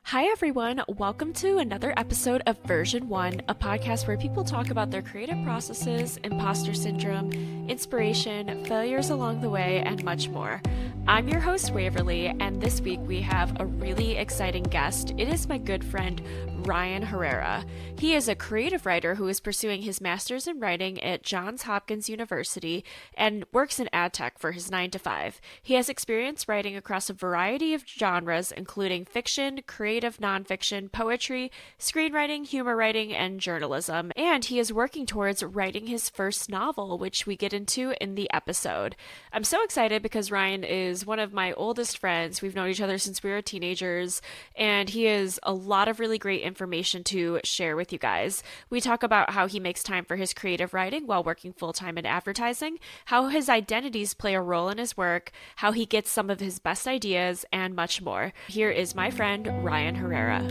Hi, everyone. Welcome to another episode of Version 1, a podcast where people talk about their creative processes, imposter syndrome, inspiration, failures along the way, and much more. I'm your host, Waverly, and this week we have a really exciting guest. It is my good friend, Ryan Herrera. He is a creative writer who is pursuing his master's in writing at Johns Hopkins University and works in ad tech for his 9 to 5. He has experience writing across a variety of genres, including fiction, creative nonfiction, poetry, screenwriting, humor writing, and journalism. And he is working towards writing his first novel, which we get into in the episode. I'm so excited because Ryan is one of my oldest friends. We've known each other since we were teenagers, and he has a lot of really great information to share with you guys. We talk about how he makes time for his creative writing while working full-time in advertising, how his identities play a role in his work, how he gets some of his best ideas, and much more. Here is my friend, Ryan Herrera.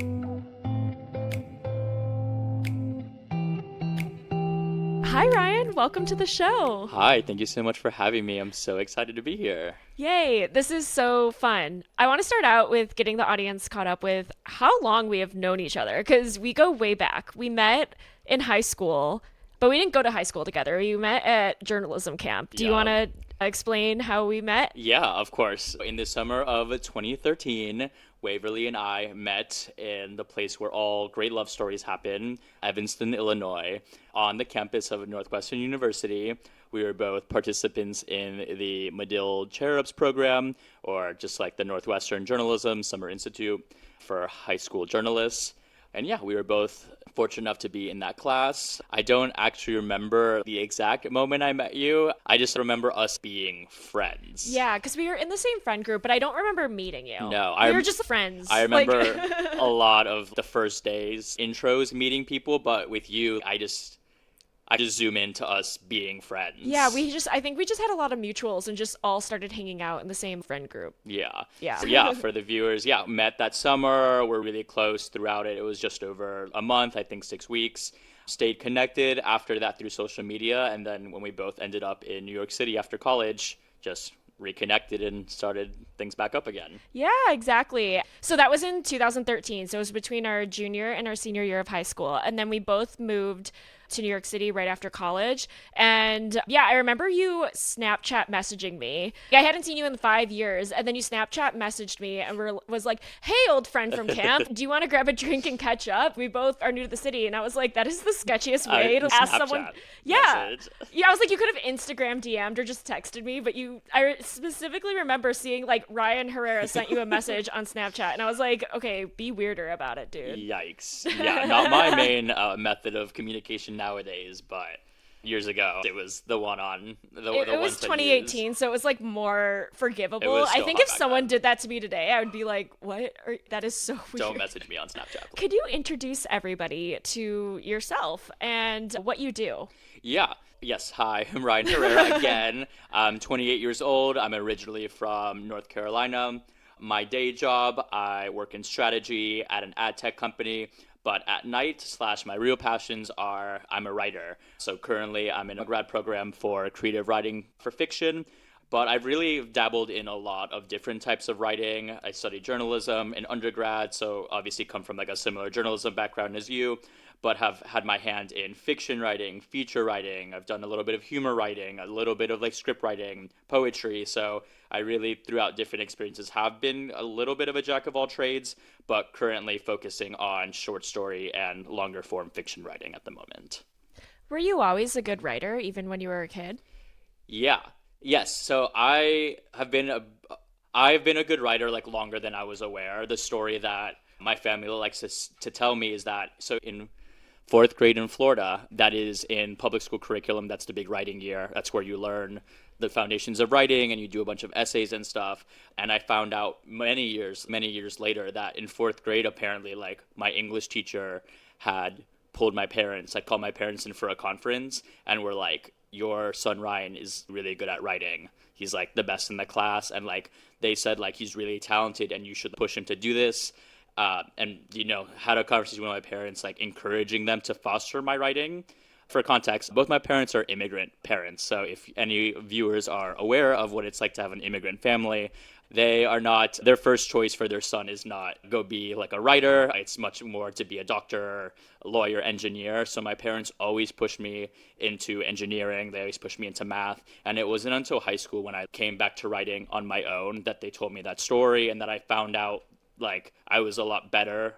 Hi, Ryan. Welcome to the show. Hi, thank you so much for having me. I'm so excited to be here. Yay, this is so fun. I want to start out with getting the audience caught up with how long we have known each other, because we go way back. We met in high school, but we didn't go to high school together. We met at journalism camp. Do you want to explain how we met? Yeah, of course. In the summer of 2013, Waverly and I met in the place where all great love stories happen, Evanston, Illinois, on the campus of Northwestern University. We were both participants in the Medill Cherubs program, or just like the Northwestern Journalism Summer Institute for high school journalists. And yeah, we were both fortunate enough to be in that class. I don't actually remember the exact moment I met you. I just remember us being friends. Yeah, because we were in the same friend group, but I don't remember meeting you. No, we were just friends. I remember a lot of the first days intros meeting people, but with you, I just zoom into us being friends. Yeah, I think we just had a lot of mutuals and just all started hanging out in the same friend group. Yeah. Yeah. So yeah, for the viewers, met that summer. We're really close throughout it. It was just over a month, I think 6 weeks. Stayed connected after that through social media. And then when we both ended up in New York City after college, just reconnected and started things back up again. Yeah, exactly. So that was in 2013. So it was between our junior and our senior year of high school. And then we both moved to New York City right after college. And yeah, I remember you Snapchat messaging me. I hadn't seen you in 5 years. And then you Snapchat messaged me and was like, hey, old friend from camp, do you want to grab a drink and catch up? We both are new to the city. And I was like, that is the sketchiest way to ask someone. Yeah. Message. Yeah, I was like, you could have Instagram DM'd or just texted me. But I specifically remember seeing like Ryan Herrera sent you a message on Snapchat. And I was like, okay, be weirder about it, dude. Yikes. Yeah, not my main method of communication nowadays, but years ago it was the one on it was 2018, so it was like more forgivable. I think if someone did that to me today, I would be like, what? That is so weird. Don't message me on Snapchat, please. Could you introduce everybody to yourself and what you do? Yes, hi, I'm Ryan Herrera again. I'm 28 years old. I'm originally from North Carolina. My day job, I work in strategy at an ad tech company. But at night / my real passions are I'm a writer. So currently I'm in a grad program for creative writing for fiction. But I've really dabbled in a lot of different types of writing. I studied journalism in undergrad, so obviously come from like a similar journalism background as you, but have had my hand in fiction writing, feature writing. I've done a little bit of humor writing, a little bit of like script writing, poetry. So I really, throughout different experiences, have been a little bit of a jack of all trades, but currently focusing on short story and longer form fiction writing at the moment. Were you always a good writer, even when you were a kid? Yeah. Yes. So I've been a good writer like longer than I was aware. The story that my family likes to tell me is that in fourth grade in Florida, that is in public school curriculum, that's the big writing year. That's where you learn the foundations of writing and you do a bunch of essays and stuff. And I found out many years later that in fourth grade, apparently, like my English teacher had called my parents in for a conference and were like, your son Ryan is really good at writing. He's like the best in the class. And like they said, like he's really talented and you should push him to do this. And, had a conversation with my parents, like encouraging them to foster my writing. For context, both my parents are immigrant parents. So if any viewers are aware of what it's like to have an immigrant family, they are not, their first choice for their son is not go be like a writer. It's much more to be a doctor, a lawyer, engineer. So my parents always pushed me into engineering. They always pushed me into math. And it wasn't until high school when I came back to writing on my own that they told me that story and that I found out like I was a lot better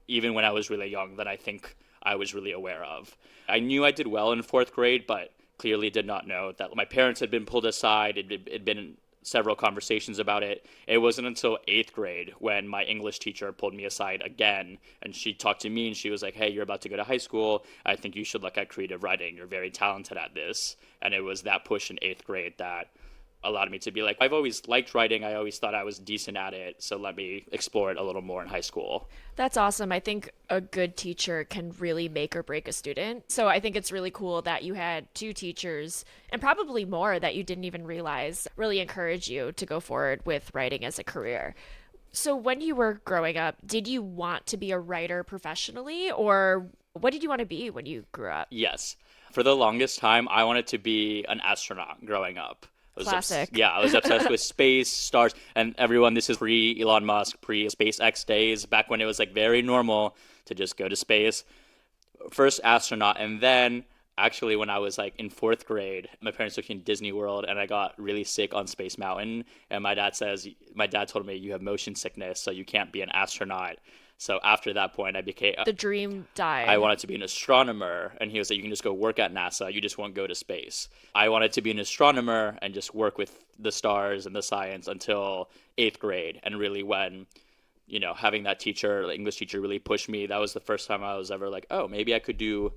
even when I was really young than I think I was really aware of. I knew I did well in fourth grade, but clearly did not know that my parents had been pulled aside. It'd been several conversations about it. It wasn't until eighth grade when my English teacher pulled me aside again, and she talked to me and she was like, hey, you're about to go to high school. I think you should look at creative writing. You're very talented at this. And it was that push in eighth grade that allowed me to be like, I've always liked writing. I always thought I was decent at it. So let me explore it a little more in high school. That's awesome. I think a good teacher can really make or break a student. So I think it's really cool that you had two teachers and probably more that you didn't even realize really encourage you to go forward with writing as a career. So when you were growing up, did you want to be a writer professionally, or what did you want to be when you grew up? Yes. For the longest time, I wanted to be an astronaut growing up. Classic. I was obsessed with space, stars, and everyone, this is pre-Elon Musk, pre-SpaceX days, back when it was like very normal to just go to space. First astronaut, and then actually when I was like in fourth grade, my parents took me to Disney World and I got really sick on Space Mountain. And my dad told me, you have motion sickness, so you can't be an astronaut. So after that point, the dream died. I wanted to be an astronomer, and he was like, you can just go work at NASA, you just won't go to space. I wanted to be an astronomer and just work with the stars and the science until eighth grade. And really when, having that teacher, the English teacher, really pushed me, that was the first time I was ever like, oh, maybe I could do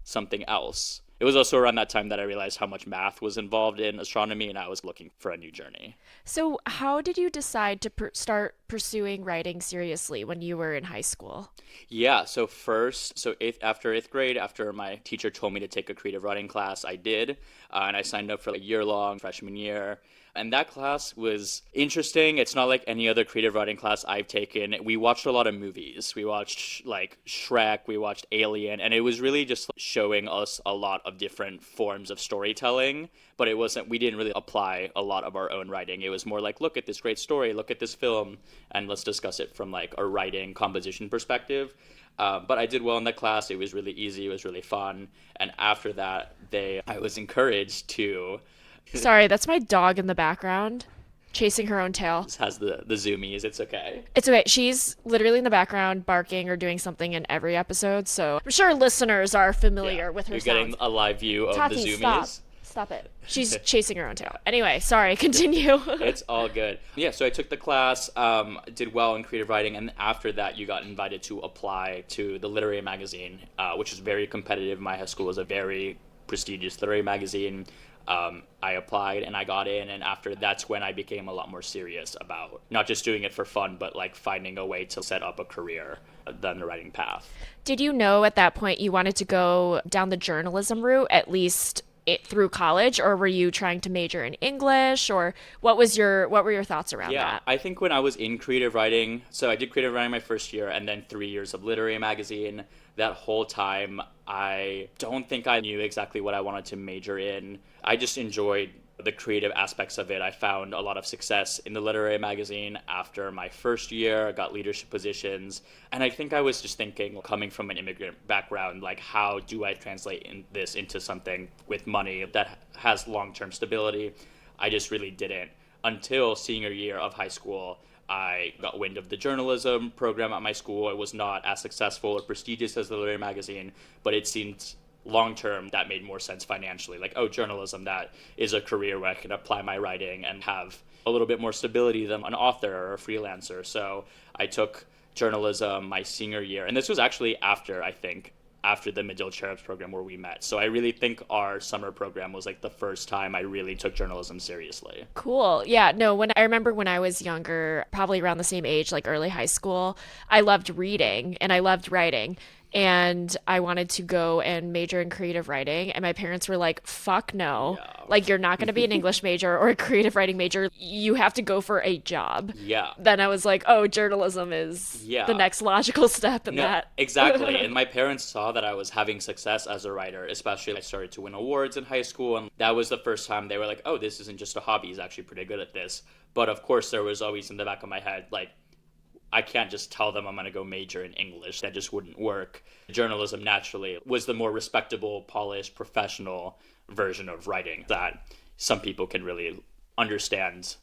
something else. It was also around that time that I realized how much math was involved in astronomy, and I was looking for a new journey. So how did you decide to start pursuing writing seriously when you were in high school? Yeah, after eighth grade, after my teacher told me to take a creative writing class, I did, and I signed up for a year-long freshman year. And that class was interesting. It's not like any other creative writing class I've taken. We watched a lot of movies. We watched like Shrek, we watched Alien, and it was really just showing us a lot of different forms of storytelling. But we didn't really apply a lot of our own writing. It was more like, look at this great story, look at this film, and let's discuss it from like a writing composition perspective. But I did well in that class. It was really easy. It was really fun. And after that, I was encouraged to... Sorry, that's my dog in the background chasing her own tail. This has the zoomies. It's okay. It's okay. She's literally in the background barking or doing something in every episode. So I'm sure listeners are familiar with her You're sounds. Getting a live view of Tati, the zoomies. Stop it. She's chasing her own tail. Anyway, sorry. Continue. It's all good. Yeah, so I took the class, did well in creative writing, and after that you got invited to apply to the literary magazine, which was very competitive. My high school was a very prestigious literary magazine. I applied and I got in, and that's when I became a lot more serious about not just doing it for fun, but like finding a way to set up a career than the writing path. Did you know at that point you wanted to go down the journalism route, at least through college, or were you trying to major in English, or what were your thoughts around that? Yeah, I think when I was in creative writing, so I did creative writing my first year and then 3 years of literary magazine. That whole time, I don't think I knew exactly what I wanted to major in. I just enjoyed the creative aspects of it. I found a lot of success in the literary magazine after my first year. I got leadership positions. And I think I was just thinking, coming from an immigrant background, like, how do I translate this into something with money that has long-term stability? I just really didn't. Until senior year of high school, I got wind of the journalism program at my school. It was not as successful or prestigious as the literary magazine, but it seemed long-term that made more sense financially. Like, journalism, that is a career where I can apply my writing and have a little bit more stability than an author or a freelancer. So I took journalism my senior year. And this was actually after the Medill Cherubs program where we met. So I really think our summer program was like the first time I really took journalism seriously. Cool. Yeah, no, I remember when I was younger, probably around the same age, like early high school, I loved reading and I loved writing. and I wanted to go and major in creative writing. And my parents were like, fuck no. Yeah. Like, you're not going to be an English major or a creative writing major. You have to go for a job. Yeah. Then I was like, oh, journalism is the Yeah. next logical step in No, that. exactly. And my parents saw that I was having success as a writer, especially I started to win awards in high school. And that was the first time they were like, oh, this isn't just a hobby. He's actually pretty good at this. But of course, there was always in the back of my head, like, I can't just tell them I'm going to go major in English. That just wouldn't work. Journalism naturally was the more respectable, polished, professional version of writing that some people can really understand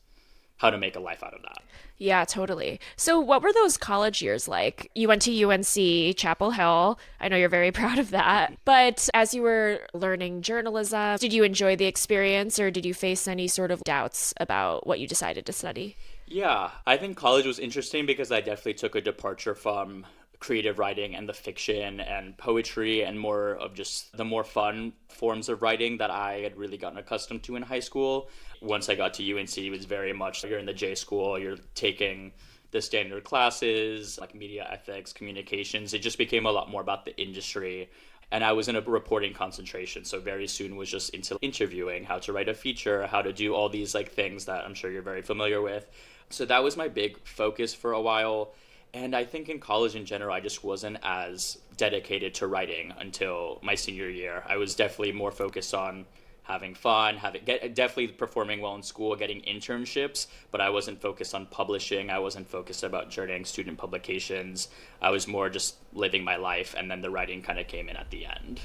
how to make a life out of that. Yeah, totally. So, what were those college years like? You went to UNC, Chapel Hill. I know you're very proud of that. But as you were learning journalism, did you enjoy the experience or did you face any sort of doubts about what you decided to study? Yeah, I think college was interesting because I definitely took a departure from creative writing and the fiction and poetry and more of just the more fun forms of writing that I had really gotten accustomed to in high school. Once I got to UNC, it was very much you're in the J school, you're taking the standard classes like media ethics, communications. It just became a lot more about the industry. And I was in a reporting concentration, so very soon was just into interviewing, how to write a feature, how to do all these like things that I'm sure you're very familiar with. So that was my big focus for a while. And I think in college in general, I just wasn't as dedicated to writing until my senior year. I was definitely more focused on having fun, definitely performing well in school, getting internships, but I wasn't focused on publishing. I wasn't focused about journeying student publications. I was more just living my life, and then the writing kind of came in at the end.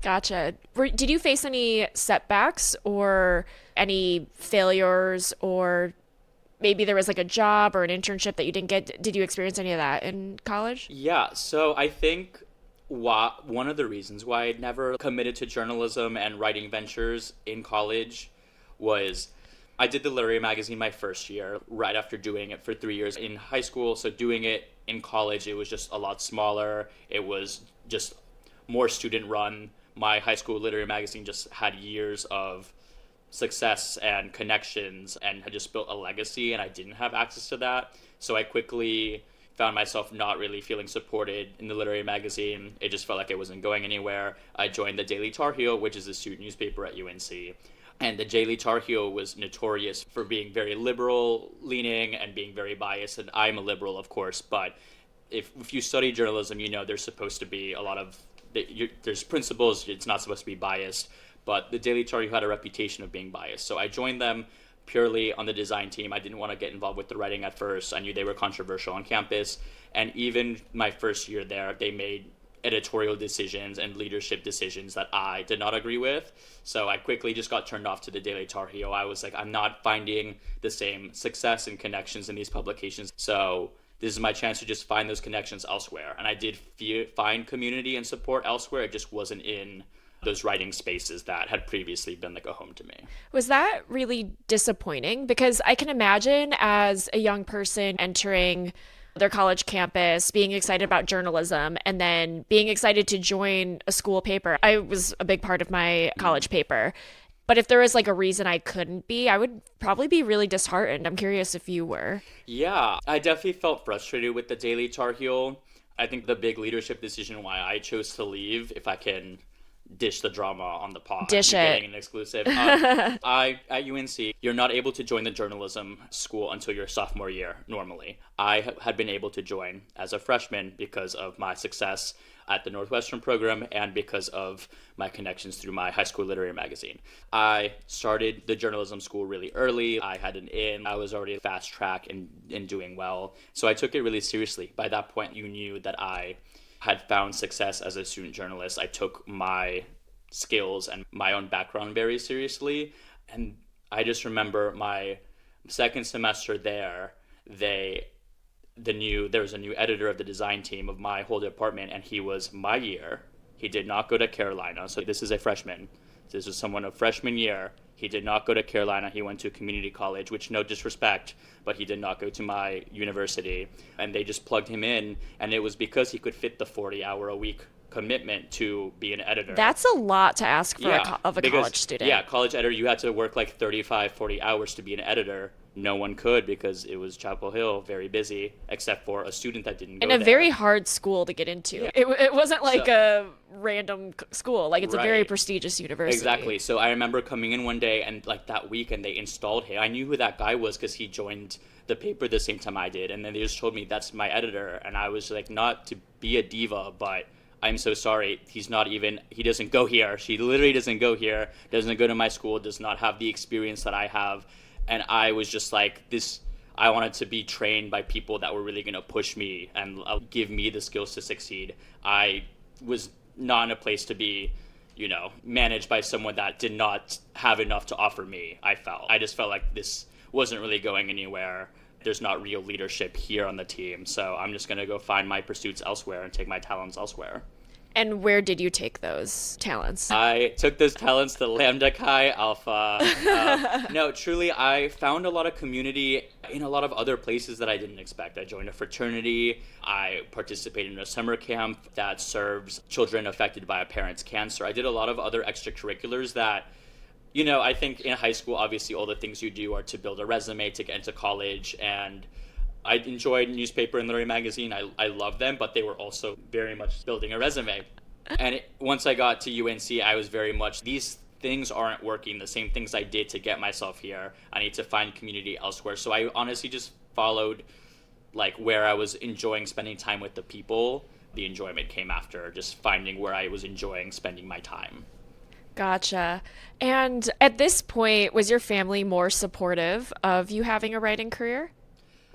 Gotcha. Did you face any setbacks or any failures or maybe there was like a job or an internship that you didn't get? Did you experience any of that in college? Yeah, so I think one of the reasons why I'd never committed to journalism and writing ventures in college was I did the literary magazine my first year, right after doing it for 3 years in high school. So doing it in college, it was just a lot smaller. It was just more student run. My high school literary magazine just had years of success and connections and had just built a legacy, and I didn't have access to that. So I quickly found myself not really feeling supported in the literary magazine. It just felt like it wasn't going anywhere. I joined the Daily Tar Heel, which is a student newspaper at UNC. And the Daily Tar Heel was notorious for being very liberal leaning and being very biased. And I'm a liberal, of course, but if you study journalism, you know there's supposed to be a lot of, there's principles, it's not supposed to be biased. But the Daily Tar Heel had a reputation of being biased. So I joined them purely on the design team. I didn't want to get involved with the writing at first. I knew they were controversial on campus. And even my first year there, they made editorial decisions and leadership decisions that I did not agree with. So I quickly just got turned off to the Daily Tar Heel. I was like, I'm not finding the same success and connections in these publications. So this is my chance to just find those connections elsewhere. And I did find community and support elsewhere. It just wasn't in those writing spaces that had previously been like a home to me. Was that really disappointing? Because I can imagine as a young person entering their college campus, being excited about journalism, and then being excited to join a school paper. I was a big part of my college paper. But if there was like a reason I couldn't be, I would probably be really disheartened. I'm curious if you were. Yeah, I definitely felt frustrated with the Daily Tar Heel. I think the big leadership decision why I chose to leave, if I can dish the drama on the pod. Dish You're it. getting an exclusive. I at UNC, you're not able to join the journalism school until your sophomore year normally. I had been able to join as a freshman because of my success at the Northwestern program and because of my connections through my high school literary magazine. I started the journalism school really early. I had an in. I was already fast track and doing well. So I took it really seriously. By that point, you knew that I had found success as a student journalist. I took my skills and my own background very seriously. And I just remember my second semester there, there was a new editor of the design team of my whole department, and he was my year. He did not go to Carolina. So this is a freshman. This is someone of freshman year. He did not go to Carolina. He went to a community college, which no disrespect, but he did not go to my university. And they just plugged him in. And it was because he could fit the 40-hour-a-week commitment to be an editor. That's a lot to ask for Yeah, of a because, college student. Yeah, college editor, you had to work like 35, 40 hours to be an editor. no one could because it was Chapel Hill, very busy, except for a student that didn't go And a there. very hard school to get into. Yeah. It wasn't like So- a random school. Like, it's a very Right. prestigious university. Exactly. So I remember coming in one day and like that week and they installed him. I knew who that guy was because he joined the paper the same time I did. And then they just told me that's my editor. And I was like, not to be a diva, but I'm so sorry. He doesn't go here. She literally doesn't go here, doesn't go to my school, does not have the experience that I have. And I was just like, I wanted to be trained by people that were really going to push me and give me the skills to succeed. I was not in a place to be, managed by someone that did not have enough to offer me, I just felt like this wasn't really going anywhere. There's not real leadership here on the team. So I'm just going to go find my pursuits elsewhere and take my talents elsewhere. And where did you take those talents? I took those talents to Lambda Chi Alpha. No, truly, I found a lot of community in a lot of other places that I didn't expect. I joined a fraternity. I participated in a summer camp that serves children affected by a parent's cancer. I did a lot of other extracurriculars that, I think in high school, obviously, all the things you do are to build a resume to get into college. And I enjoyed newspaper and literary magazine. I loved them, but they were also very much building a resume. And once I got to UNC, I was very much, these things aren't working, the same things I did to get myself here. I need to find community elsewhere. So I honestly just followed like where I was enjoying spending time with the people. The enjoyment came after just finding where I was enjoying spending my time. Gotcha. And at this point, was your family more supportive of you having a writing career?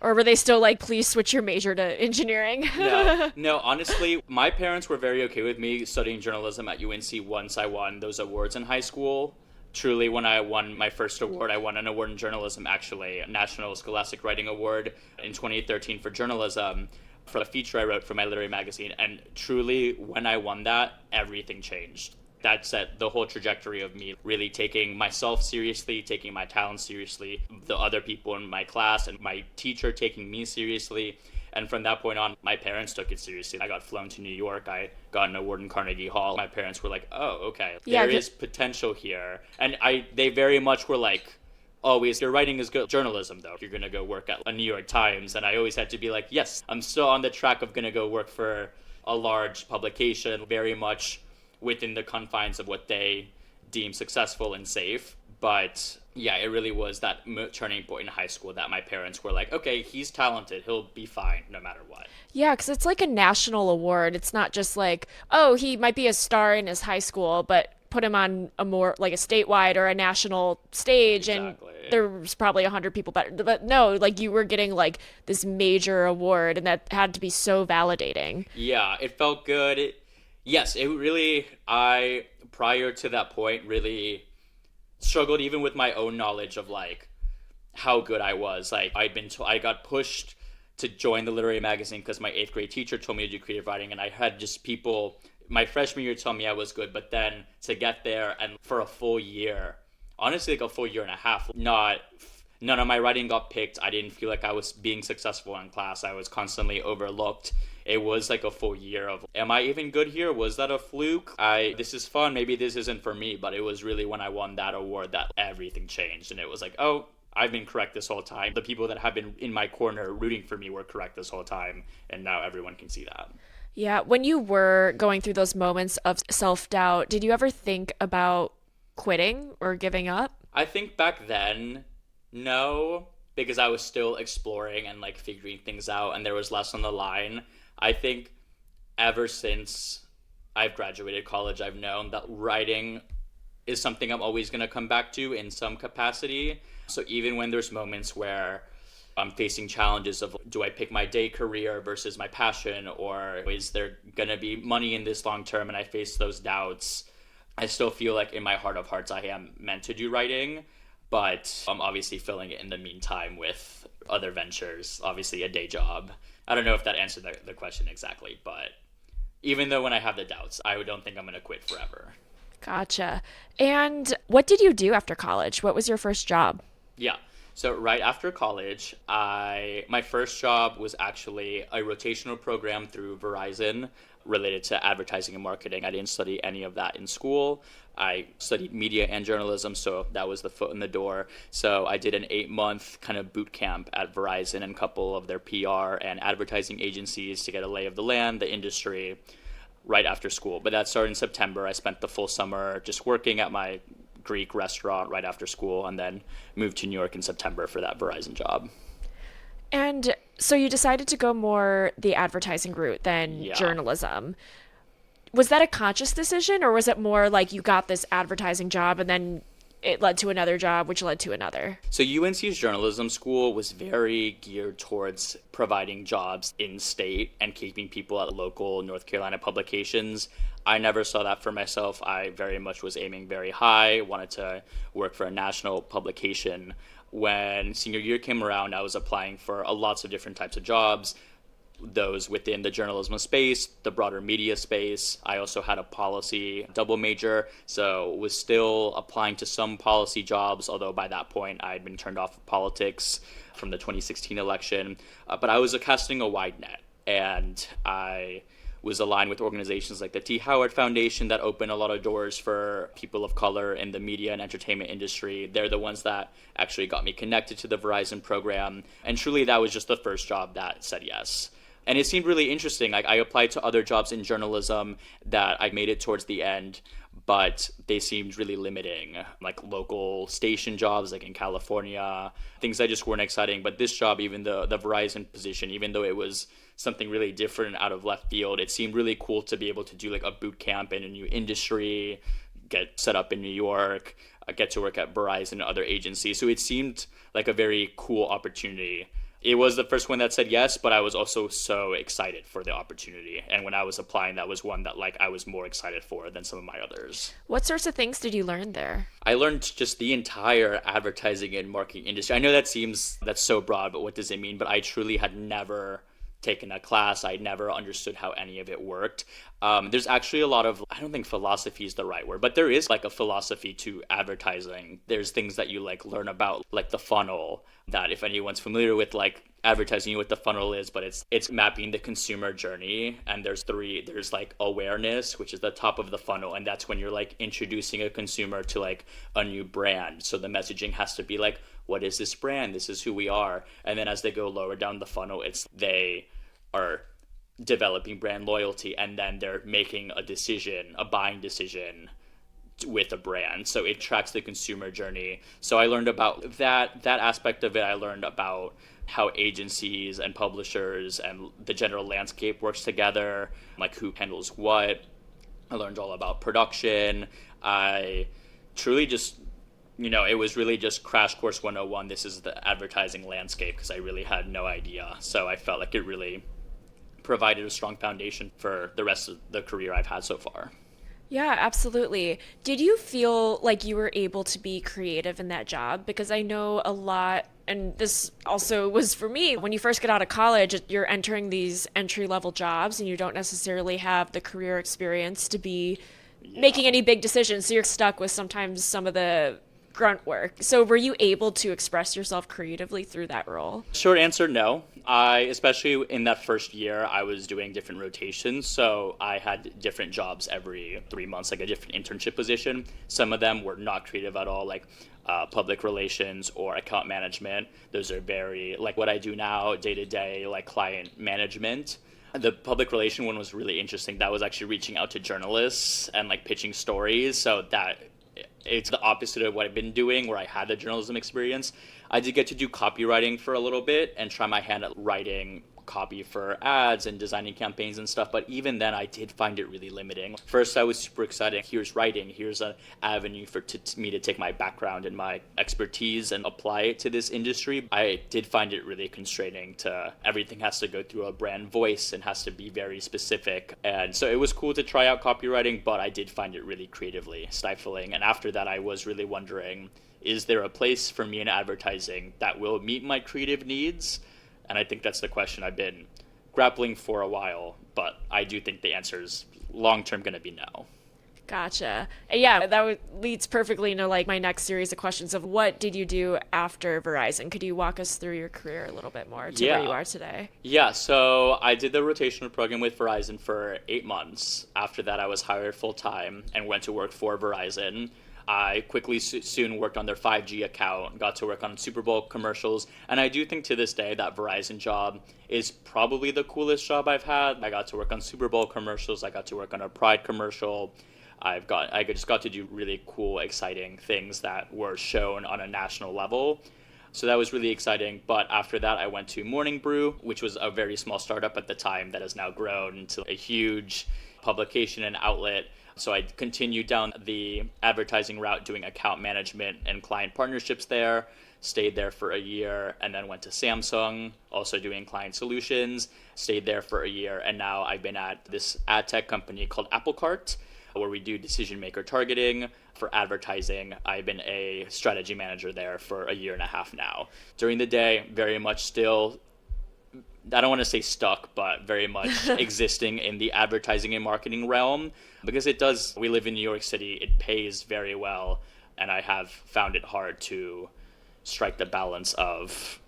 Or were they still like, please switch your major to engineering? No, honestly, my parents were very okay with me studying journalism at UNC once I won those awards in high school. Truly, when I won my first award, I won an award in journalism, actually, a National Scholastic Writing Award in 2013 for journalism, for a feature I wrote for my literary magazine. And truly, when I won that, everything changed. That set the whole trajectory of me really taking myself seriously, taking my talents seriously, the other people in my class and my teacher taking me seriously. And from that point on, my parents took it seriously. I got flown to New York. I got an award in Carnegie Hall. My parents were like, oh, okay, there is potential here. And they very much were like, always, your writing is good journalism, though. You're going to go work at a New York Times. And I always had to be like, yes, I'm still on the track of going to go work for a large publication, very much within the confines of what they deem successful and safe. But yeah, it really was that turning point in high school that my parents were like, okay, he's talented. He'll be fine no matter what. Yeah, because it's like a national award. It's not just like, oh, he might be a star in his high school, but put him on a more like a statewide or a national stage. Exactly. And there's probably 100 people better. But no, like you were getting like this major award, and that had to be so validating. Yeah, it felt good. Yes, it really, prior to that point, really struggled even with my own knowledge of like how good I was. Like I got pushed to join the literary magazine because my 8th grade teacher told me to do creative writing, and I had just people my freshman year tell me I was good, but then to get there and for a full year, honestly like a full year and a half, none of my writing got picked. I didn't feel like I was being successful in class. I was constantly overlooked. It was like a full year of, am I even good here? Was that a fluke? This is fun. Maybe this isn't for me. But it was really when I won that award that everything changed. And it was like, oh, I've been correct this whole time. The people that have been in my corner rooting for me were correct this whole time. And now everyone can see that. Yeah. When you were going through those moments of self-doubt, did you ever think about quitting or giving up? I think back then, no, because I was still exploring and like figuring things out and there was less on the line. I think ever since I've graduated college, I've known that writing is something I'm always going to come back to in some capacity. So even when there's moments where I'm facing challenges of, do I pick my day career versus my passion, or is there going to be money in this long term, and I face those doubts, I still feel like in my heart of hearts I am meant to do writing, but I'm obviously filling it in the meantime with other ventures, obviously a day job. I don't know if that answered the question exactly, but even though when I have the doubts, I don't think I'm going to quit forever. Gotcha. And what did you do after college? What was your first job? Yeah. So right after college, my first job was actually a rotational program through Verizon related to advertising and marketing. I didn't study any of that in school. I studied media and journalism, so that was the foot in the door. So I did an 8-month kind of boot camp at Verizon and a couple of their PR and advertising agencies to get a lay of the land, the industry, right after school. But that started in September. I spent the full summer just working at my Greek restaurant right after school, and then moved to New York in September for that Verizon job. And so you decided to go more the advertising route than Yeah. journalism. Was that a conscious decision, or was it more like you got this advertising job and then it led to another job, which led to another? So UNC's journalism school was very geared towards providing jobs in state and keeping people at local North Carolina publications. I never saw that for myself. I very much was aiming very high, wanted to work for a national publication. When senior year came around, I was applying for lots of different types of jobs, those within the journalism space, the broader media space. I also had a policy double major, so was still applying to some policy jobs, although by that point I had been turned off of politics from the 2016 election. But I was casting a wide net, and I was aligned with organizations like the T. Howard Foundation that open a lot of doors for people of color in the media and entertainment industry. They're the ones that actually got me connected to the Verizon program. And truly, that was just the first job that said yes. And it seemed really interesting. Like, I applied to other jobs in journalism that I made it towards the end, but they seemed really limiting, like local station jobs, like in California, things that just weren't exciting. But this job, even the Verizon position, even though it was something really different out of left field, it seemed really cool to be able to do like a boot camp in a new industry, get set up in New York, get to work at Verizon and other agencies. So it seemed like a very cool opportunity. It was the first one that said yes, but I was also so excited for the opportunity. And when I was applying, that was one that like I was more excited for than some of my others. What sorts of things did you learn there? I learned just the entire advertising and marketing industry. I know that's so broad, but what does it mean? But I truly had never taken a class. I never understood how any of it worked. There's actually a lot of, I don't think philosophy is the right word, but there is like a philosophy to advertising. There's things that you like learn about, like the funnel, that if anyone's familiar with like advertising, you know what the funnel is, but it's mapping the consumer journey. And there's like awareness, which is the top of the funnel. And that's when you're like introducing a consumer to like a new brand. So the messaging has to be like, what is this brand? This is who we are. And then as they go lower down the funnel, they are developing brand loyalty, and then they're making a buying decision with a brand. So it tracks the consumer journey. So I learned about that aspect of it. I learned about how agencies and publishers and the general landscape works together, like who handles what. I learned all about production. I truly just, it was really just crash course 101. This is the advertising landscape, because I really had no idea. So I felt like it really provided a strong foundation for the rest of the career I've had so far. Yeah, absolutely. Did you feel like you were able to be creative in that job? Because I know a lot, and this also was for me, when you first get out of college, you're entering these entry level jobs and you don't necessarily have the career experience to be making any big decisions. So you're stuck with sometimes some of the grunt work. So were you able to express yourself creatively through that role? Short answer, no. Especially in that first year, I was doing different rotations. So I had different jobs every 3 months, like a different internship position. Some of them were not creative at all, like public relations or account management. Those are very, like what I do now, day to day, like client management. The public relation one was really interesting. That was actually reaching out to journalists and like pitching stories. So it's the opposite of what I've been doing, where I had the journalism experience. I did get to do copywriting for a little bit and try my hand at writing copy for ads and designing campaigns and stuff, but even then I did find it really limiting. First, I was super excited. Here's writing. Here's an avenue for me to take my background and my expertise and apply it to this industry. I did find it really constraining. Everything has to go through a brand voice and has to be very specific. And so it was cool to try out copywriting, but I did find it really creatively stifling. And after that, I was really wondering, is there a place for me in advertising that will meet my creative needs? And I think that's the question I've been grappling for a while, but I do think the answer is long-term going to be no. Gotcha. Yeah, that leads perfectly into like my next series of questions of what did you do after Verizon? Could you walk us through your career a little bit more to where you Yeah. are today? Yeah, so I did the rotational program with Verizon for 8 months. After that, I was hired full time and went to work for Verizon. I quickly soon worked on their 5G account, got to work on Super Bowl commercials, and I do think to this day that Verizon job is probably the coolest job I've had. I got to work on Super Bowl commercials, I got to work on a Pride commercial. I just got to do really cool, exciting things that were shown on a national level. So that was really exciting. But after that, I went to Morning Brew, which was a very small startup at the time that has now grown into a huge publication and outlet. So I continued down the advertising route, doing account management and client partnerships there. Stayed there for a year and then went to Samsung, also doing client solutions. Stayed there for a year. And now I've been at this ad tech company called Apple Cart, where we do decision maker targeting for advertising. I've been a strategy manager there for a year and a half now. During the day, very much still, I don't want to say stuck, but very much existing in the advertising and marketing realm, because we live in New York City, it pays very well, and I have found it hard to strike the balance of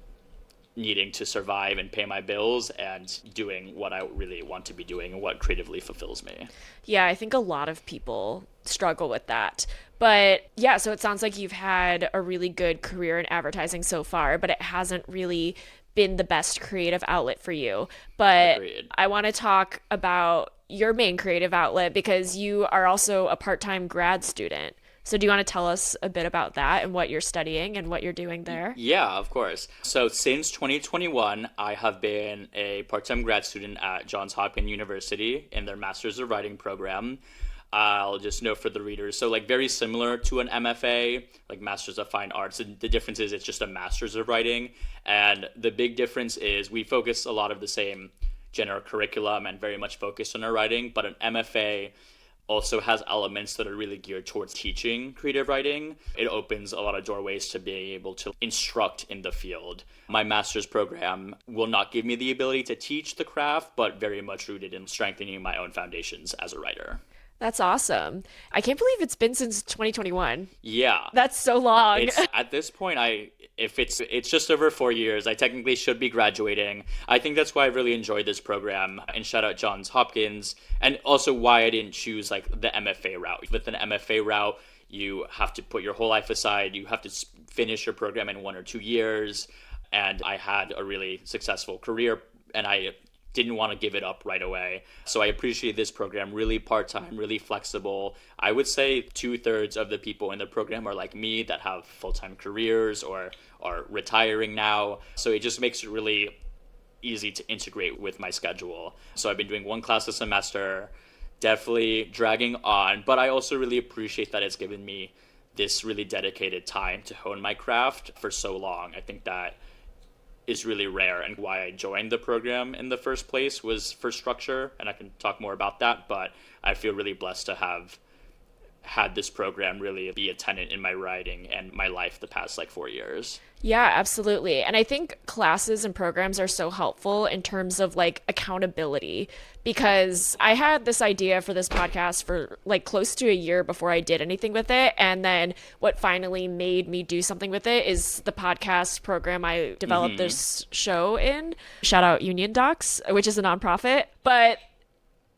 needing to survive and pay my bills and doing what I really want to be doing and what creatively fulfills me. Yeah, I think a lot of people struggle with that. But yeah, so it sounds like you've had a really good career in advertising so far, but it hasn't really been the best creative outlet for you. But Agreed. I want to talk about your main creative outlet because you are also a part-time grad student. So do you want to tell us a bit about that and what you're studying and what you're doing there? Yeah, of course. So since 2021, I have been a part-time grad student at Johns Hopkins University in their Masters of Writing program. I'll just note for the readers. So like very similar to an MFA, like Masters of Fine Arts. The difference is it's just a Masters of Writing. And the big difference is we focus a lot of the same general curriculum and very much focused on our writing, but an MFA also has elements that are really geared towards teaching creative writing. It opens a lot of doorways to being able to instruct in the field. My master's program will not give me the ability to teach the craft, but very much rooted in strengthening my own foundations as a writer. That's awesome. I can't believe it's been since 2021. Yeah. That's so long. It's at this point if it's just over 4 years, I technically should be graduating. I think that's why I really enjoyed this program, and shout out Johns Hopkins, and also why I didn't choose like the MFA route. With an MFA route, you have to put your whole life aside. You have to finish your program in 1 or 2 years, and I had a really successful career, and I didn't want to give it up right away. So I appreciate this program, really part-time, really flexible. I would say 2/3 of the people in the program are like me that have full-time careers or are retiring now. So it just makes it really easy to integrate with my schedule. So I've been doing one class a semester, definitely dragging on, but I also really appreciate that it's given me this really dedicated time to hone my craft for so long. I think that is really rare, and why I joined the program in the first place was for structure, and I can talk more about that, but I feel really blessed to have had this program really be a tenet in my writing and my life the past like 4 years. Yeah, absolutely. And I think classes and programs are so helpful in terms of like accountability because I had this idea for this podcast for like close to a year before I did anything with it. And then what finally made me do something with it is the podcast program I developed this show in. Shout out Union Docs, which is a nonprofit. But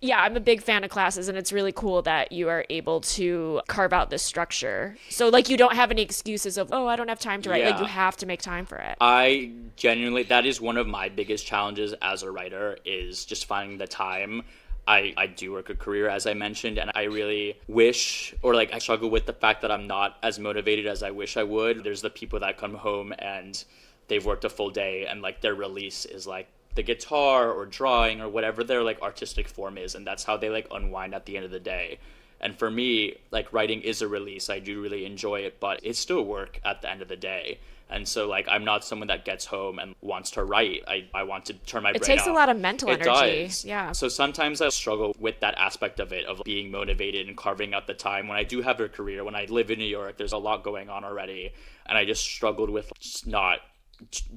yeah, I'm a big fan of classes, and it's really cool that you are able to carve out this structure. So, like, you don't have any excuses of, oh, I don't have time to write. Like, you have to make time for it. I genuinely, that is one of my biggest challenges as a writer, is just finding the time. I do work a career, as I mentioned, and I really wish, or like I struggle with the fact that I'm not as motivated as I wish I would. There's the people that come home and they've worked a full day, and like their release is like the guitar or drawing or whatever their like artistic form is, and that's how they like unwind at the end of the day. And for me, like writing is a release. I do really enjoy it, but it's still work at the end of the day. And so like I'm not someone that gets home and wants to write. I want to turn my brain off. It takes a lot of mental energy. Does. Yeah. So sometimes I struggle with that aspect of it, of being motivated and carving out the time. When I do have a career, when I live in New York, there's a lot going on already, and I just struggled with just not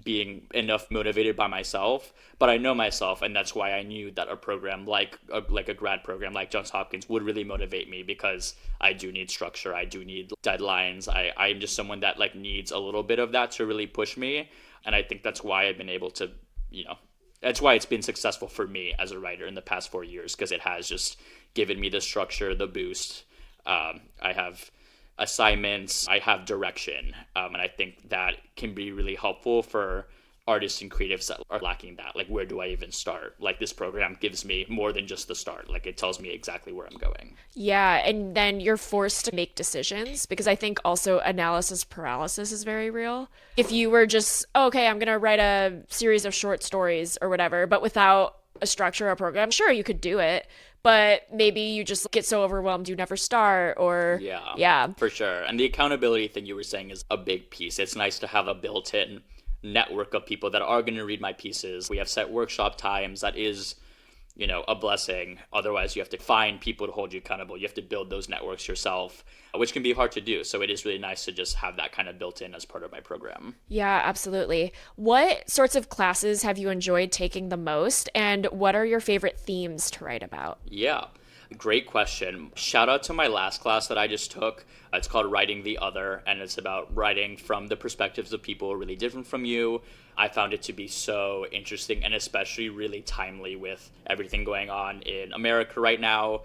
being enough motivated by myself, but I know myself, and that's why I knew that a program like a grad program like Johns Hopkins would really motivate me, because I do need structure, I do need deadlines. I'm just someone that like needs a little bit of that to really push me, and I think that's why I've been able to, you know, that's why it's been successful for me as a writer in the past 4 years, because it has just given me the structure, the boost. I have assignments, I have direction, and I think that can be really helpful for artists and creatives that are lacking that. Like, where do I even start? Like, this program gives me more than just the start. Like, it tells me exactly where I'm going. Yeah, and then you're forced to make decisions because I think also analysis paralysis is very real. If you were just, oh, okay, I'm going to write a series of short stories or whatever, but without a structure or program, sure, you could do it, but maybe you just get so overwhelmed you never start, or Yeah, yeah. for sure. And the accountability thing you were saying is a big piece. It's nice to have a built-in network of people that are going to read my pieces. We have set workshop times. That is, you know, a blessing. Otherwise, you have to find people to hold you accountable. You have to build those networks yourself, which can be hard to do. So it is really nice to just have that kind of built in as part of my program. Yeah, absolutely. What sorts of classes have you enjoyed taking the most, and what are your favorite themes to write about? Yeah, great question. Shout out to my last class that I just took. It's called Writing the Other, and it's about writing from the perspectives of people really different from you. I found it to be so interesting, and especially really timely with everything going on in America right now.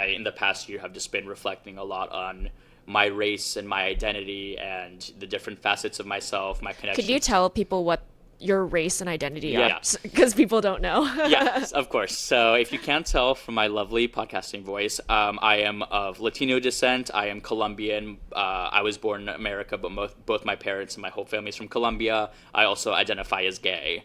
In the past year, have just been reflecting a lot on my race and my identity and the different facets of myself, my Could you connections. tell people what your race and identity are? Yeah. Because people don't know. Yes, of course. So if you can't tell from my lovely podcasting voice, I am of Latino descent. I am Colombian. I was born in America, but both my parents and my whole family is from Colombia. I also identify as gay.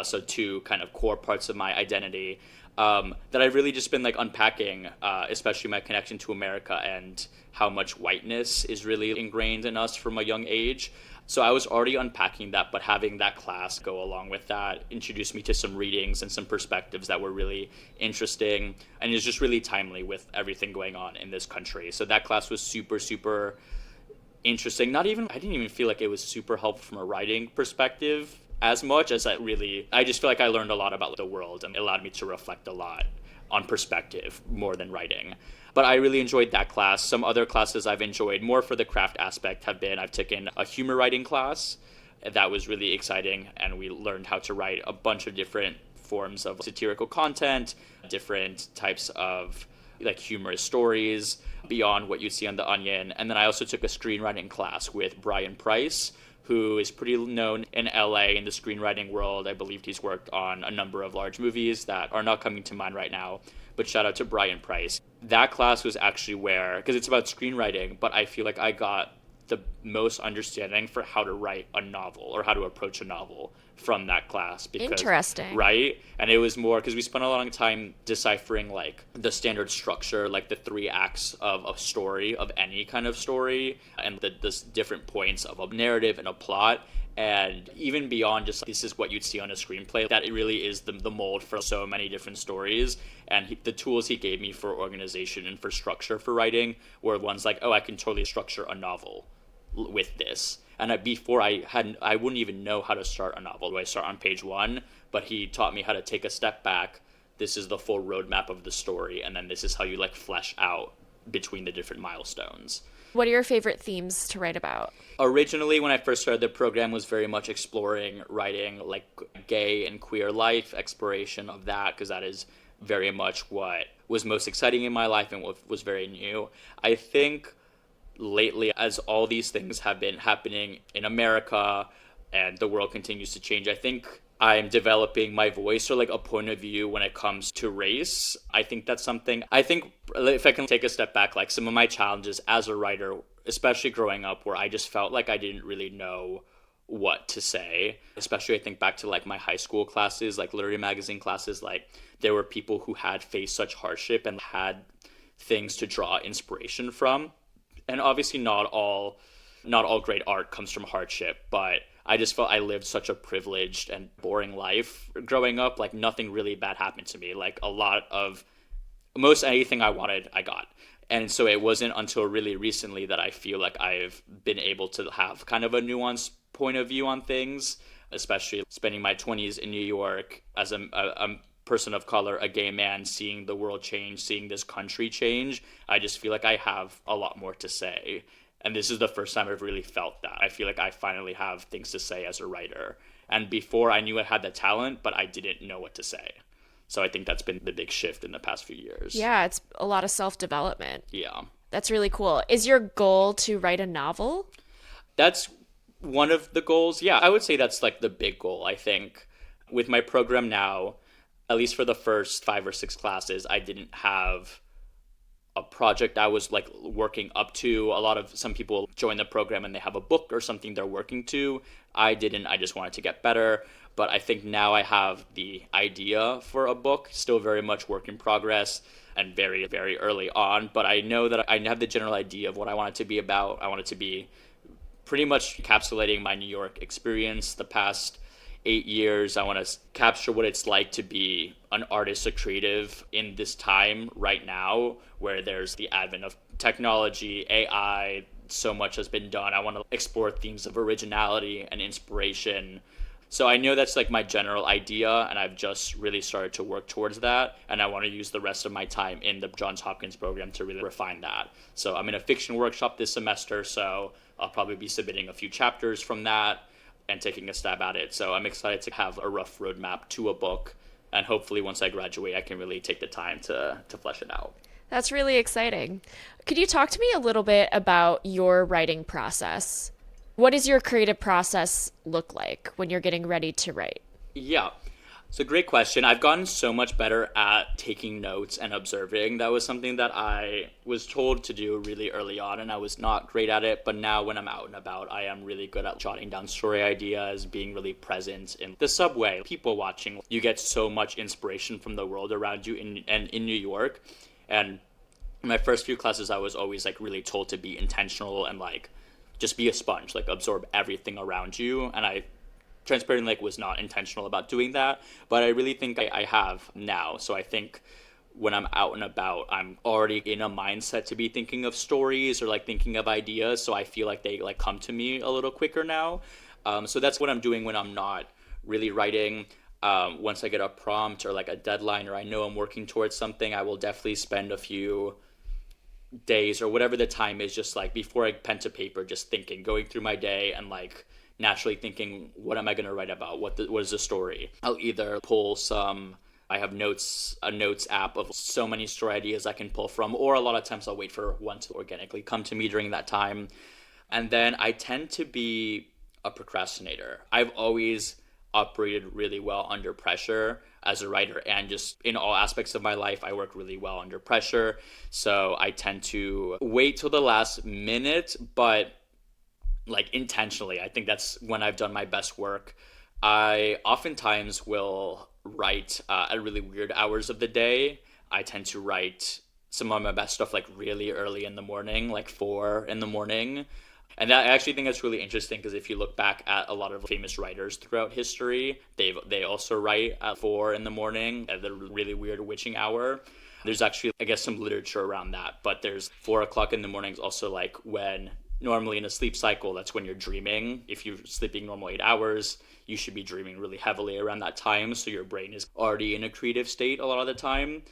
So two kind of core parts of my identity that I've really just been like unpacking, especially my connection to America and how much whiteness is really ingrained in us from a young age. So I was already unpacking that, but having that class go along with that introduced me to some readings and some perspectives that were really interesting, and is just really timely with everything going on in this country. So that class was super, super interesting. I didn't even feel like it was super helpful from a writing perspective as much as I just feel like I learned a lot about the world, and it allowed me to reflect a lot on perspective more than writing. But I really enjoyed that class. Some other classes I've enjoyed more for the craft aspect have been, I've taken a humor writing class. That was really exciting, and we learned how to write a bunch of different forms of satirical content, different types of like humorous stories beyond what you see on The Onion. And then I also took a screenwriting class with Brian Price, who is pretty known in LA in the screenwriting world. I believe he's worked on a number of large movies that are not coming to mind right now, but shout out to Brian Price. That class was actually where, because it's about screenwriting, but I feel like I got the most understanding for how to write a novel or how to approach a novel from that class. Because, Interesting. right? And it was more because we spent a long time deciphering like the standard structure, like the three acts of a story, of any kind of story, and the different points of a narrative and a plot. And even beyond just this is what you'd see on a screenplay, that it really is the mold for so many different stories. And the tools he gave me for organization and for structure for writing were ones like, oh, I can totally structure a novel with this. And before I wouldn't even know how to start a novel. Do I start on page one? But he taught me how to take a step back. This is the full roadmap of the story, and then this is how you like flesh out between the different milestones. What are your favorite themes to write about? Originally, when I first started the program, was very much exploring writing like gay and queer life, exploration of that, because that is very much what was most exciting in my life and what was very new. I think lately, as all these things have been happening in America and the world continues to change, I think I'm developing my voice or like a point of view when it comes to race. I think that's something, I think if I can take a step back, like some of my challenges as a writer, especially growing up, where I just felt like I didn't really know what to say, especially I think back to like my high school classes, like literary magazine classes, like there were people who had faced such hardship and had things to draw inspiration from. And obviously not all great art comes from hardship, but I just felt I lived such a privileged and boring life growing up. Like nothing really bad happened to me. Like most anything I wanted, I got. And so it wasn't until really recently that I feel like I've been able to have kind of a nuanced point of view on things, especially spending my 20s in New York as a person of color, a gay man, seeing the world change, seeing this country change. I just feel like I have a lot more to say. And this is the first time I've really felt that. I feel like I finally have things to say as a writer. And before, I knew I had the talent, but I didn't know what to say. So I think that's been the big shift in the past few years. Yeah, it's a lot of self-development. Yeah. That's really cool. Is your goal to write a novel? That's one of the goals. Yeah, I would say that's like the big goal, I think. With my program now, at least for the first 5 or 6 classes, I didn't have a project I was like working up to. Some people join the program and they have a book or something they're working to. I didn't. I just wanted to get better. But I think now I have the idea for a book, still very much work in progress and very, very early on. But I know that I have the general idea of what I want it to be about. I want it to be pretty much encapsulating my New York experience the past 8 years. I want to capture what it's like to be an artist, a creative in this time right now where there's the advent of technology, AI, so much has been done. I want to explore themes of originality and inspiration. So I know that's like my general idea, and I've just really started to work towards that. And I want to use the rest of my time in the Johns Hopkins program to really refine that. So I'm in a fiction workshop this semester, so I'll probably be submitting a few chapters from that and taking a stab at it. So I'm excited to have a rough roadmap to a book. And hopefully once I graduate, I can really take the time to flesh it out. That's really exciting. Could you talk to me a little bit about your writing process? What does your creative process look like when you're getting ready to write? Yeah, it's a great question. I've gotten so much better at taking notes and observing. That was something that I was told to do really early on, and I was not great at it. But now when I'm out and about, I am really good at jotting down story ideas, being really present in the subway, people watching. You get so much inspiration from the world around you in New York. And in my first few classes, I was always like really told to be intentional and like just be a sponge, like absorb everything around you. And I transparently like was not intentional about doing that, but I really think I have now. So I think when I'm out and about, I'm already in a mindset to be thinking of stories or like thinking of ideas. So I feel like they like come to me a little quicker now. So that's what I'm doing when I'm not really writing. Once I get a prompt or like a deadline or I know I'm working towards something, I will definitely spend a few days or whatever the time is just like before I pen to paper, just thinking, going through my day and like naturally thinking, what am I going to write about? What is the story? I'll either pull I have a notes app of so many story ideas I can pull from, or a lot of times I'll wait for one to organically come to me during that time. And then I tend to be a procrastinator. I've always operated really well under pressure as a writer, and just in all aspects of my life, I work really well under pressure. So I tend to wait till the last minute, but like intentionally. I think that's when I've done my best work. I oftentimes will write at really weird hours of the day. I tend to write some of my best stuff like really early in the morning, like 4 in the morning. And I actually think that's really interesting because if you look back at a lot of famous writers throughout history, they also write at 4 in the morning at the really weird witching hour. There's actually, I guess, some literature around that, but there's 4 o'clock in the morning is also like when normally in a sleep cycle, that's when you're dreaming. If you're sleeping normal 8 hours, you should be dreaming really heavily around that time. So your brain is already in a creative state a lot of the time.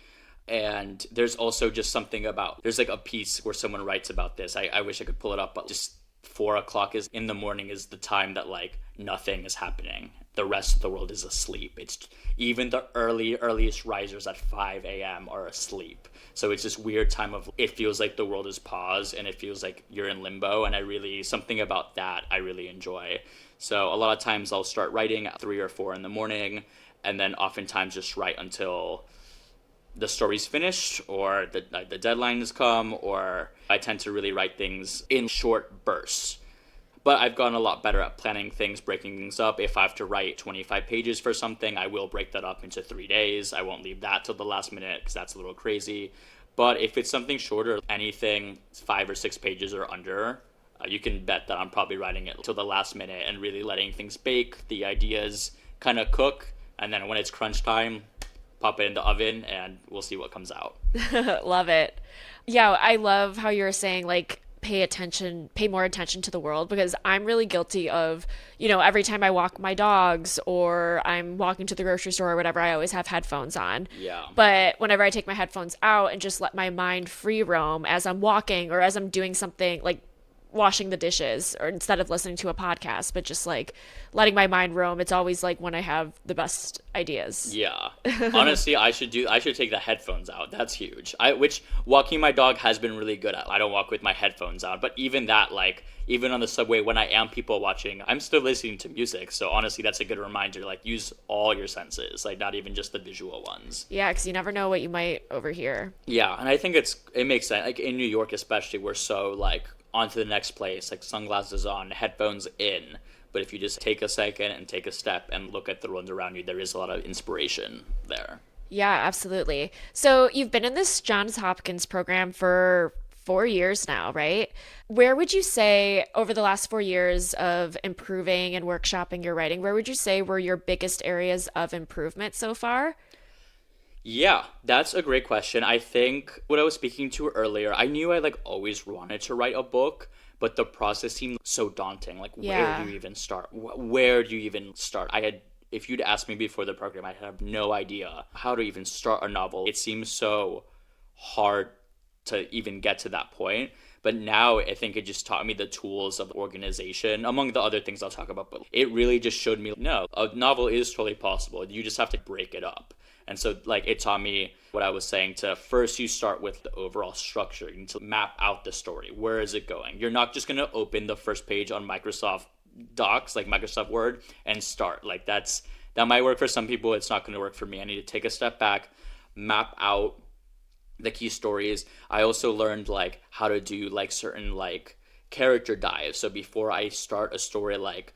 And there's also just something about, there's like a piece where someone writes about this. I wish I could pull it up, but just 4 o'clock is in the morning is the time that like nothing is happening. The rest of the world is asleep. It's even the earliest risers at 5 a.m. are asleep. So it's this weird time of, it feels like the world is paused and it feels like you're in limbo. And something about that I really enjoy. So a lot of times I'll start writing at 3 or 4 in the morning, and then oftentimes just write until the story's finished or the deadline has come, or I tend to really write things in short bursts. But I've gotten a lot better at planning things, breaking things up. If I have to write 25 pages for something, I will break that up into 3 days. I won't leave that till the last minute because that's a little crazy. But if it's something shorter, anything 5 or 6 pages or under, you can bet that I'm probably writing it till the last minute and really letting things bake, the ideas kind of cook. And then when it's crunch time, pop it in the oven and we'll see what comes out. Love it. Yeah, I love how you were saying like pay more attention to the world, because I'm really guilty of, every time I walk my dogs or I'm walking to the grocery store or whatever, I always have headphones on. Yeah. But whenever I take my headphones out and just let my mind free roam as I'm walking or as I'm doing something like washing the dishes, or instead of listening to a podcast, but just like letting my mind roam, it's always like when I have the best ideas. Yeah. Honestly, I should take the headphones out. That's huge. Which walking my dog has been really good at. I don't walk with my headphones on, but even that, like, even on the subway when I am people watching, I'm still listening to music. So honestly, that's a good reminder. Like, use all your senses, like not even just the visual ones. Yeah, because you never know what you might overhear. Yeah, and I think it makes sense. Like in New York especially, we're so like on to the next place, like sunglasses on, headphones in. But if you just take a second and take a step and look at the world around you, there is a lot of inspiration there. Yeah, absolutely. So you've been in this Johns Hopkins program for 4 years now, right? Where would you say, over the last 4 years of improving and workshopping your writing, where would you say were your biggest areas of improvement so far? Yeah, that's a great question. I think what I was speaking to earlier, I knew I like always wanted to write a book, but the process seemed so daunting. Like, Yeah. where do you even start? Where do you even start? If you'd asked me before the program, I have no idea how to even start a novel. It seems so hard to even get to that point. But now I think it just taught me the tools of organization, among the other things I'll talk about. But it really just showed me, no, a novel is totally possible. You just have to break it up. And so, like, it taught me what I was saying to first you start with the overall structure. You need to map out the story. Where is it going? You're not just going to open the first page on Microsoft Docs, like Microsoft Word, and start. Like, that might work for some people. It's not going to work for me. I need to take a step back, map out the key stories. I also learned, like, how to do, like, certain, like, character dives. So before I start a story, like,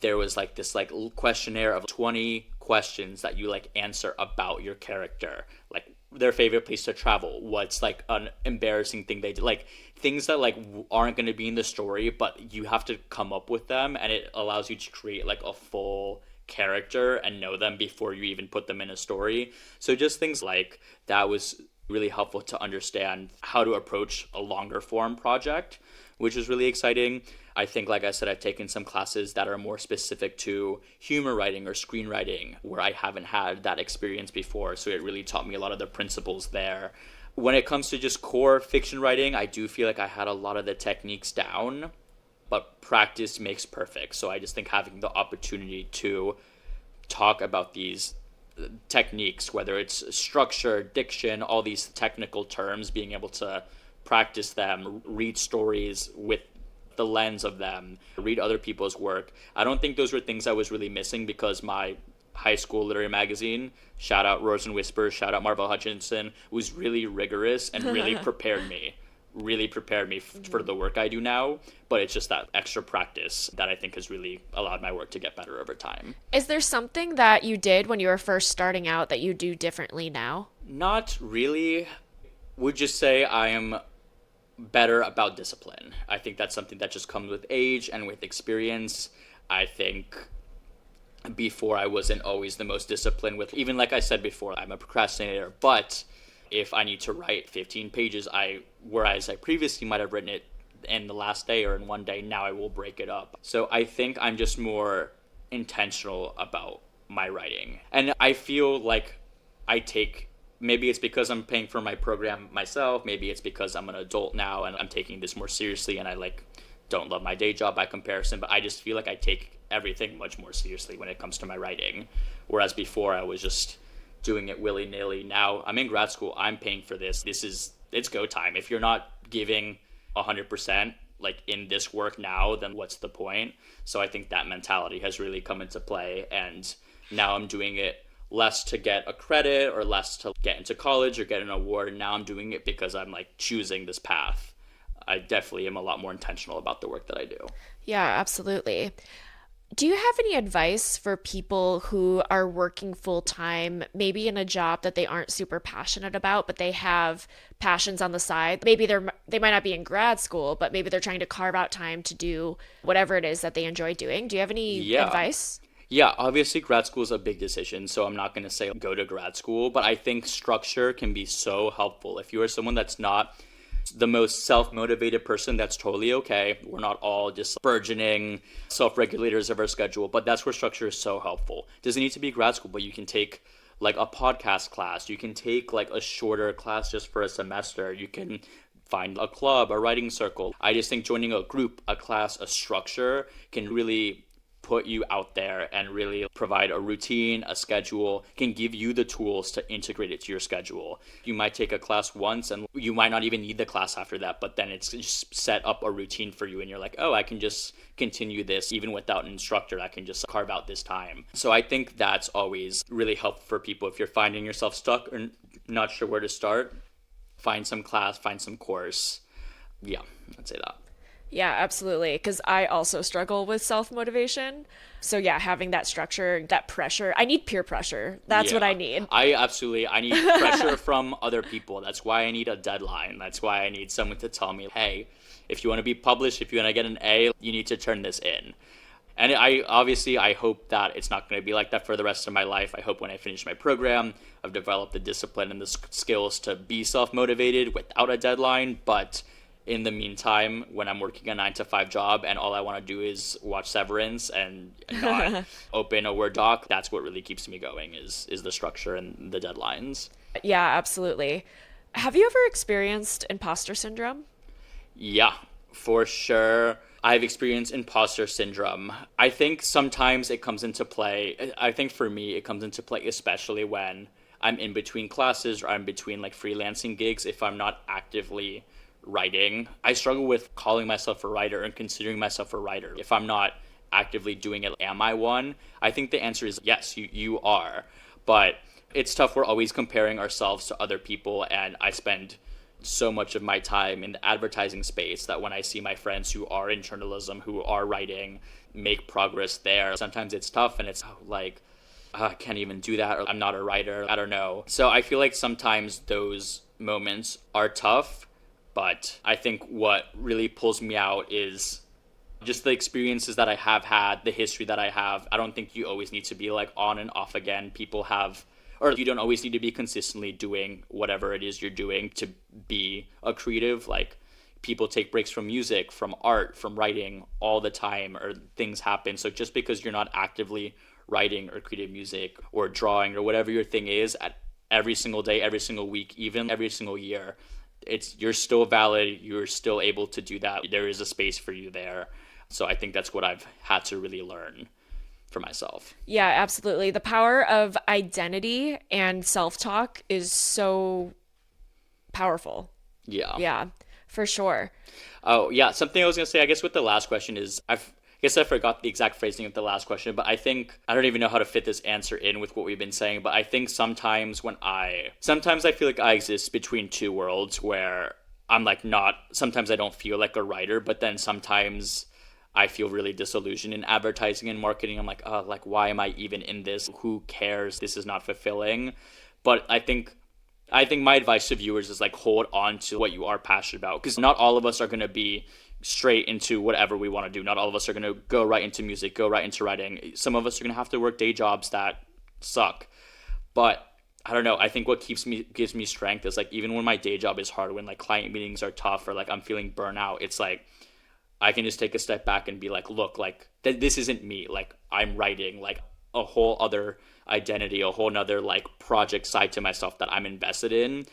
there was like this like questionnaire of 20 questions that you like answer about your character, like their favorite place to travel, what's like an embarrassing thing they did, like things that like aren't going to be in the story, but you have to come up with them, and it allows you to create like a full character and know them before you even put them in a story. So just things like that was really helpful to understand how to approach a longer form project, which is really exciting. I think, like I said, I've taken some classes that are more specific to humor writing or screenwriting, where I haven't had that experience before. So it really taught me a lot of the principles there. When it comes to just core fiction writing, I do feel like I had a lot of the techniques down, but practice makes perfect. So I just think having the opportunity to talk about these techniques, whether it's structure, diction, all these technical terms, being able to practice them, read stories with the lens of them, read other people's work. I don't think those were things I was really missing, because my high school literary magazine, shout out Roars and Whispers, shout out Marvel Hutchinson, was really rigorous and really prepared me for the work I do now. But it's just that extra practice that I think has really allowed my work to get better over time. Is there something that you did when you were first starting out that you do differently now? Not really. Would just say I am better about discipline. I think that's something that just comes with age and with experience. I think before I wasn't always the most disciplined with, even like I said before, I'm a procrastinator, but if I need to write 15 pages, whereas I previously might have written it in the last day or in one day, now I will break it up. So I think I'm just more intentional about my writing. And I feel like maybe it's because I'm paying for my program myself. Maybe it's because I'm an adult now and I'm taking this more seriously, and I like don't love my day job by comparison, but I just feel like I take everything much more seriously when it comes to my writing. Whereas before I was just doing it willy-nilly. Now I'm in grad school. I'm paying for this. It's go time. If you're not giving 100% like in this work now, then what's the point? So I think that mentality has really come into play, and now I'm doing it less to get a credit or less to get into college or get an award. And now I'm doing it because I'm like choosing this path. I definitely am a lot more intentional about the work that I do. Yeah, absolutely. Do you have any advice for people who are working full time, maybe in a job that they aren't super passionate about, but they have passions on the side? Maybe they might not be in grad school, but maybe they're trying to carve out time to do whatever it is that they enjoy doing. Do you have any advice? Yeah, obviously grad school is a big decision, so I'm not going to say go to grad school, but I think structure can be so helpful. If you are someone that's not the most self-motivated person, that's totally okay. We're not all just burgeoning self-regulators of our schedule, but that's where structure is so helpful. It doesn't need to be grad school, but you can take like a podcast class. You can take like a shorter class just for a semester. You can find a club, a writing circle. I just think joining a group, a class, a structure can really put you out there and really provide a routine, a schedule, can give you the tools to integrate it to your schedule. You might take a class once and you might not even need the class after that, but then it's just set up a routine for you and you're like, oh, I can just continue this even without an instructor. I can just carve out this time. So I think that's always really helpful for people. If you're finding yourself stuck or not sure where to start, find some class, find some course. Yeah, I'd say that. Yeah, absolutely. Because I also struggle with self-motivation. So yeah, having that structure, that pressure. I need peer pressure. That's what I need. I need pressure from other people. That's why I need a deadline. That's why I need someone to tell me, hey, if you want to be published, if you want to get an A, you need to turn this in. And I hope that it's not going to be like that for the rest of my life. I hope when I finish my program, I've developed the discipline and the skills to be self-motivated without a deadline. But in the meantime, when I'm working a 9-to-5 job and all I want to do is watch Severance and not open a Word doc, that's what really keeps me going is the structure and the deadlines. Yeah, absolutely. Have you ever experienced imposter syndrome? Yeah, for sure. I've experienced imposter syndrome. I think sometimes it comes into play. I think for me, it comes into play, especially when I'm in between classes or I'm between like freelancing gigs. If I'm not actively writing, I struggle with calling myself a writer and considering myself a writer. If I'm not actively doing it, am I one? I think the answer is yes, you are. But it's tough. We're always comparing ourselves to other people, and I spend so much of my time in the advertising space that when I see my friends who are in journalism, who are writing, make progress there, sometimes it's tough and it's like, I can't even do that, or I'm not a writer, I don't know. So I feel like sometimes those moments are tough, but I think what really pulls me out is just the experiences that I have had, the history that I have. I don't think you always need to be like on and off again. People have, or you don't always need to be consistently doing whatever it is you're doing to be a creative. Like people take breaks from music, from art, from writing all the time, or things happen. So just because you're not actively writing or creative music or drawing or whatever your thing is at every single day, every single week, even every single year, you're still valid. You're still able to do that. There is a space for you there. So I think that's what I've had to really learn for myself. Yeah, absolutely. The power of identity and self-talk is so powerful. Yeah. Yeah, for sure. Oh, yeah. Something I was going to say, I guess, with the last question is, I guess I forgot the exact phrasing of the last question, but I think, I don't even know how to fit this answer in with what we've been saying, but I think sometimes I feel like I exist between two worlds where I'm like sometimes I don't feel like a writer, but then sometimes I feel really disillusioned in advertising and marketing. I'm like, oh, like, why am I even in this? Who cares? This is not fulfilling. But I think my advice to viewers is like, hold on to what you are passionate about, because not all of us are going to be straight into whatever we want to do. Not all of us are going to go right into music, go right into writing. Some of us are going to have to work day jobs that suck. But I don't know. I think what gives me strength is like, even when my day job is hard, when like client meetings are tough or like I'm feeling burnout, it's like I can just take a step back and be like, look, like this isn't me. Like I'm writing like a whole other identity, a whole nother like project side to myself that I'm invested in.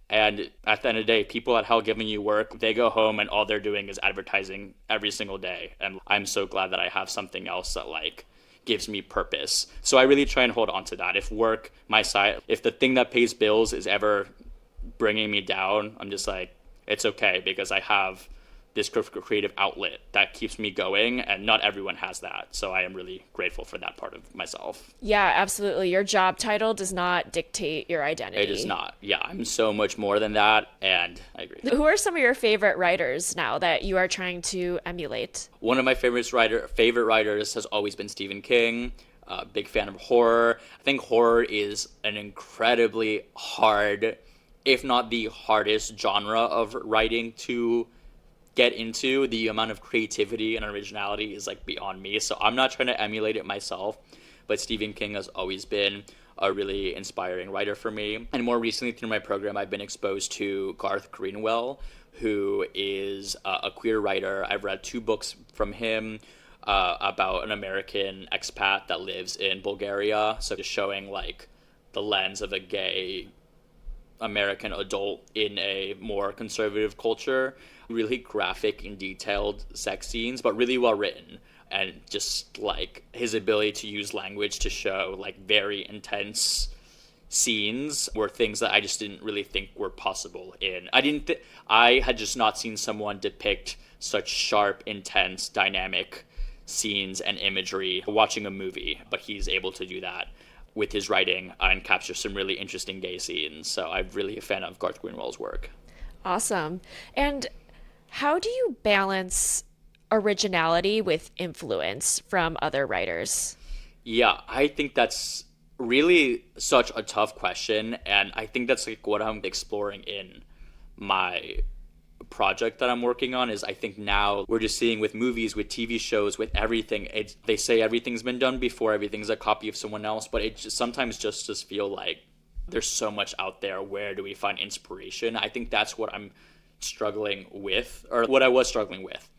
And at the end of the day, people at Hell giving you work, they go home and all they're doing is advertising every single day. And I'm so glad that I have something else that like gives me purpose. So I really try and hold on to that. If work, my side, if the thing that pays bills is ever bringing me down, I'm just like, it's okay, because I have this creative outlet that keeps me going, and not everyone has that. So I am really grateful for that part of myself. Yeah, absolutely. Your job title does not dictate your identity. It is not. Yeah, I'm so much more than that, and I agree. Who are some of your favorite writers now that you are trying to emulate? One of my favorite writers has always been Stephen King. Big fan of horror. I think horror is an incredibly hard, if not the hardest genre of writing to get into. The amount of creativity and originality is like beyond me. So I'm not trying to emulate it myself, but Stephen King has always been a really inspiring writer for me. And more recently through my program, I've been exposed to Garth Greenwell, who is a queer writer. I've read 2 books from him about an American expat that lives in Bulgaria. So just showing like the lens of a gay American adult in a more conservative culture. Really graphic and detailed sex scenes, but really well written. And just like his ability to use language to show like very intense scenes were things that I just didn't really think were possible in. I had just not seen someone depict such sharp, intense, dynamic scenes and imagery watching a movie, but he's able to do that with his writing and capture some really interesting gay scenes. So I'm really a fan of Garth Greenwell's work. Awesome. And how do you balance originality with influence from other writers? Yeah, I think that's really such a tough question, and I think that's like what I'm exploring in my project that I'm working on. Is I think now we're just seeing with movies, with TV shows, with everything, they say everything's been done before, everything's a copy of someone else, but it just sometimes just feel like there's so much out there. Where do we find inspiration? I think that's what I'm struggling with, or what I was struggling with.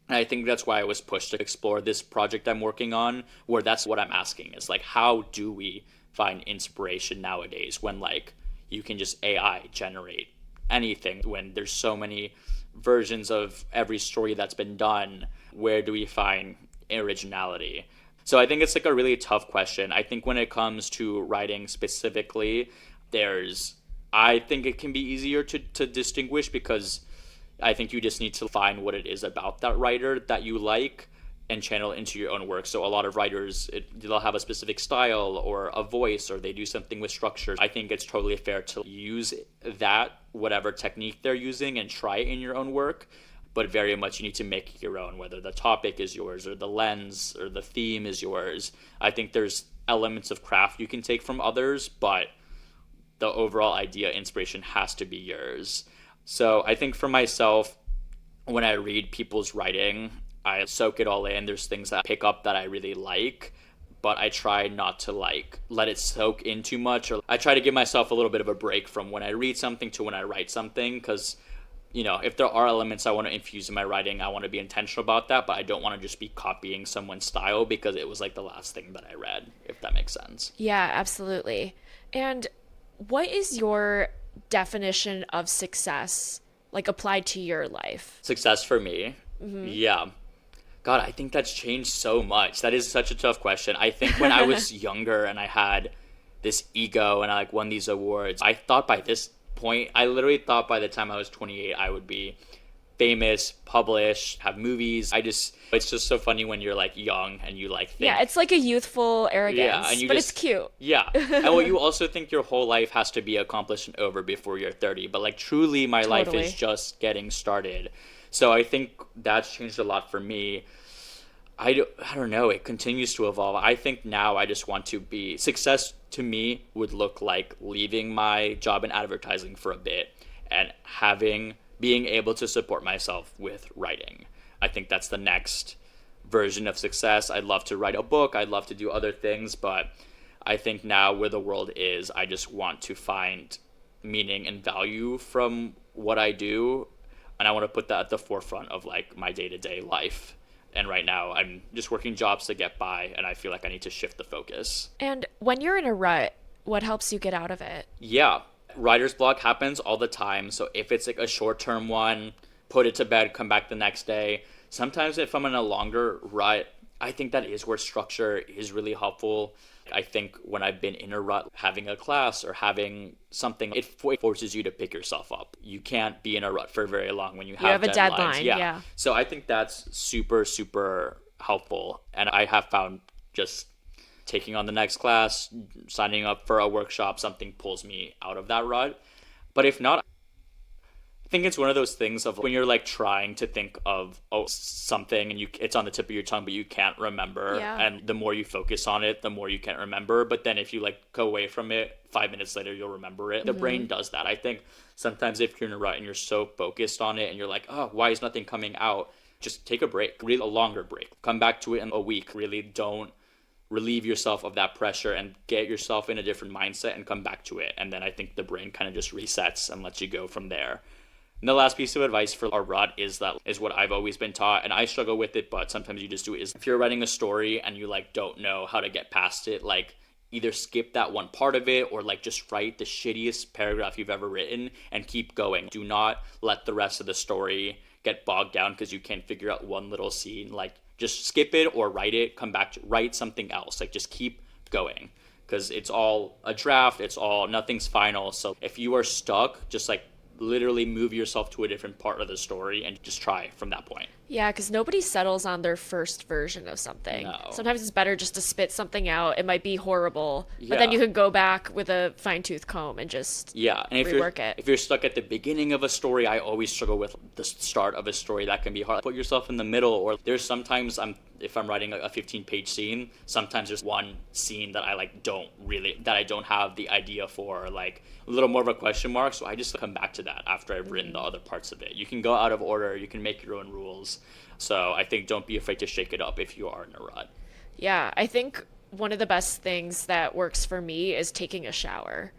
And I think that's why I was pushed to explore this project I'm working on, where that's what I'm asking is like, how do we find inspiration nowadays when like you can just AI generate anything, when there's so many versions of every story that's been done? Where do we find originality? So I think it's like a really tough question. I think when it comes to writing specifically, I think it can be easier to distinguish, because I think you just need to find what it is about that writer that you like and channel it into your own work. So a lot of writers, they'll have a specific style or a voice, or they do something with structure. I think it's totally fair to use that, whatever technique they're using, and try it in your own work. But very much you need to make it your own, whether the topic is yours or the lens or the theme is yours. I think there's elements of craft you can take from others, but the overall idea, inspiration has to be yours. So I think for myself, when I read people's writing, I soak it all in. There's things that I pick up that I really like, but I try not to like let it soak in too much, or I try to give myself a little bit of a break from when I read something to when I write something, because if there are elements I want to infuse in my writing, I want to be intentional about that, but I don't want to just be copying someone's style because it was like the last thing that I read, if that makes sense. Yeah, absolutely. And what is your definition of success, like applied to your life? Success for me? Mm-hmm. Yeah. God, I think that's changed so much. That is such a tough question. I think when I was younger and I had this ego and I like won these awards, I thought by this point, I literally thought by the time I was 28, I would be famous, published, have movies. It's just so funny when you're like young and you like think. Yeah, it's like a youthful arrogance, yeah, and but it's cute. Yeah. And well, you also think your whole life has to be accomplished and over before you're 30, but like truly my life is just getting started. So I think that's changed a lot for me. I don't know, it continues to evolve. I think now I just want to be, success to me would look like leaving my job in advertising for a bit and being able to support myself with writing. I think that's the next version of success. I'd love to write a book. I'd love to do other things, but I think now where the world is, I just want to find meaning and value from what I do, and I want to put that at the forefront of like my day-to-day life. And right now I'm just working jobs to get by, and I feel like I need to shift the focus. And when you're in a rut, what helps you get out of it? Yeah, writer's block happens all the time. So if it's like a short-term one, put it to bed, come back the next day. Sometimes if I'm in a longer rut, I think that is where structure is really helpful. I think when I've been in a rut, having a class or having something, it forces you to pick yourself up. You can't be in a rut for very long when you have a deadlines. deadline. Yeah. So I think that's super, super helpful. And I have found just taking on the next class, signing up for a workshop, something pulls me out of that rut. But if not, I think it's one of those things of when you're like trying to think of something and it's on the tip of your tongue but you can't remember, and the more you focus on it, the more you can't remember. But then if you like go away from it, 5 minutes later you'll remember it. The brain does that. I think sometimes if you're in a rut and you're so focused on it and you're like, oh, why is nothing coming out, just take a break, really a longer break, come back to it in a week. Really don't relieve yourself of that pressure and get yourself in a different mindset and come back to it. And then I think the brain kind of just resets and lets you go from there. And the last piece of advice for a rut is what I've always been taught, and I struggle with it, but sometimes you just do it, is if you're writing a story and you like don't know how to get past it, like either skip that one part of it or like just write the shittiest paragraph you've ever written and keep going. Do not let the rest of the story get bogged down because you can't figure out one little scene. Like just skip it or write it, come back to write something else. Like just keep going because it's all a draft. Nothing's final. So if you are stuck, just like literally move yourself to a different part of the story and just try from that point. Yeah, because nobody settles on their first version of something. No. Sometimes it's better just to spit something out. It might be horrible, Yeah. but then you can go back with a fine-tooth comb and just and rework it. If you're stuck at the beginning of a story, I always struggle with the start of a story. That can be hard. Put yourself in the middle, or there's sometimes if I'm writing a 15-page scene, sometimes there's one scene that I don't have the idea for, like a little more of a question mark, so I just come back to that after I've written the other parts of it. You can go out of order, you can make your own rules. So I think don't be afraid to shake it up if you are in a rut. Yeah, I think one of the best things that works for me is taking a shower.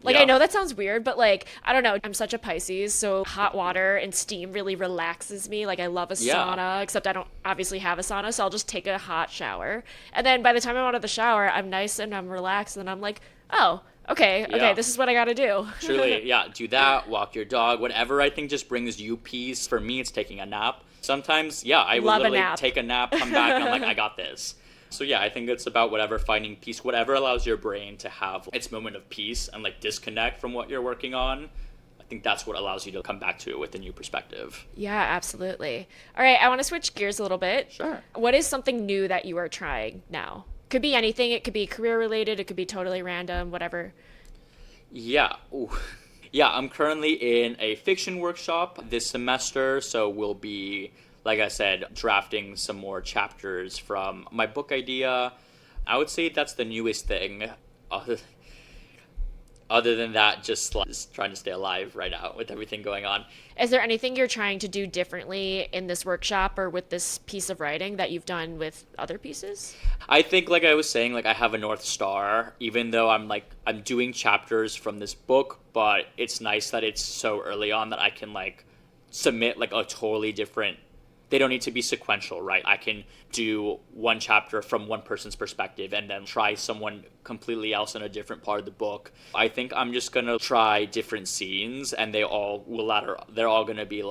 Like, Yeah. I know that sounds weird, but like, I don't know. I'm such a Pisces, so hot water and steam really relaxes me. Like, I love a sauna, except I don't obviously have a sauna, so I'll just take a hot shower. And then by the time I'm out of the shower, I'm nice and I'm relaxed, and I'm like, oh, okay, this is what I gotta do. Truly, yeah, do that, walk your dog, whatever I think just brings you peace. For me, it's taking a nap. Sometimes, I will Love a literally nap. take a nap, come back, and I'm like, I got this. So I think it's about finding peace, whatever allows your brain to have its moment of peace and like disconnect from what you're working on. I think that's what allows you to come back to it with a new perspective. Yeah, absolutely. All right, I want to switch gears a little bit. Sure. What is something new that you are trying now? Could be anything. It could be career related. It could be totally random, whatever. Yeah. Ooh. Yeah, I'm currently in a fiction workshop this semester, so we'll be, like I said, drafting some more chapters from my book idea. I would say that's the newest thing. Other than that, just trying to stay alive right now with everything going on. Is there anything you're trying to do differently in this workshop or with this piece of writing that you've done with other pieces? I think, like I was saying, like I have a North Star, even though I'm doing chapters from this book, but it's nice that it's so early on that I can submit a totally different. They don't need to be sequential, right? I can do one chapter from one person's perspective and then try someone completely else in a different part of the book. I think I'm just going to try different scenes, and they're all going to be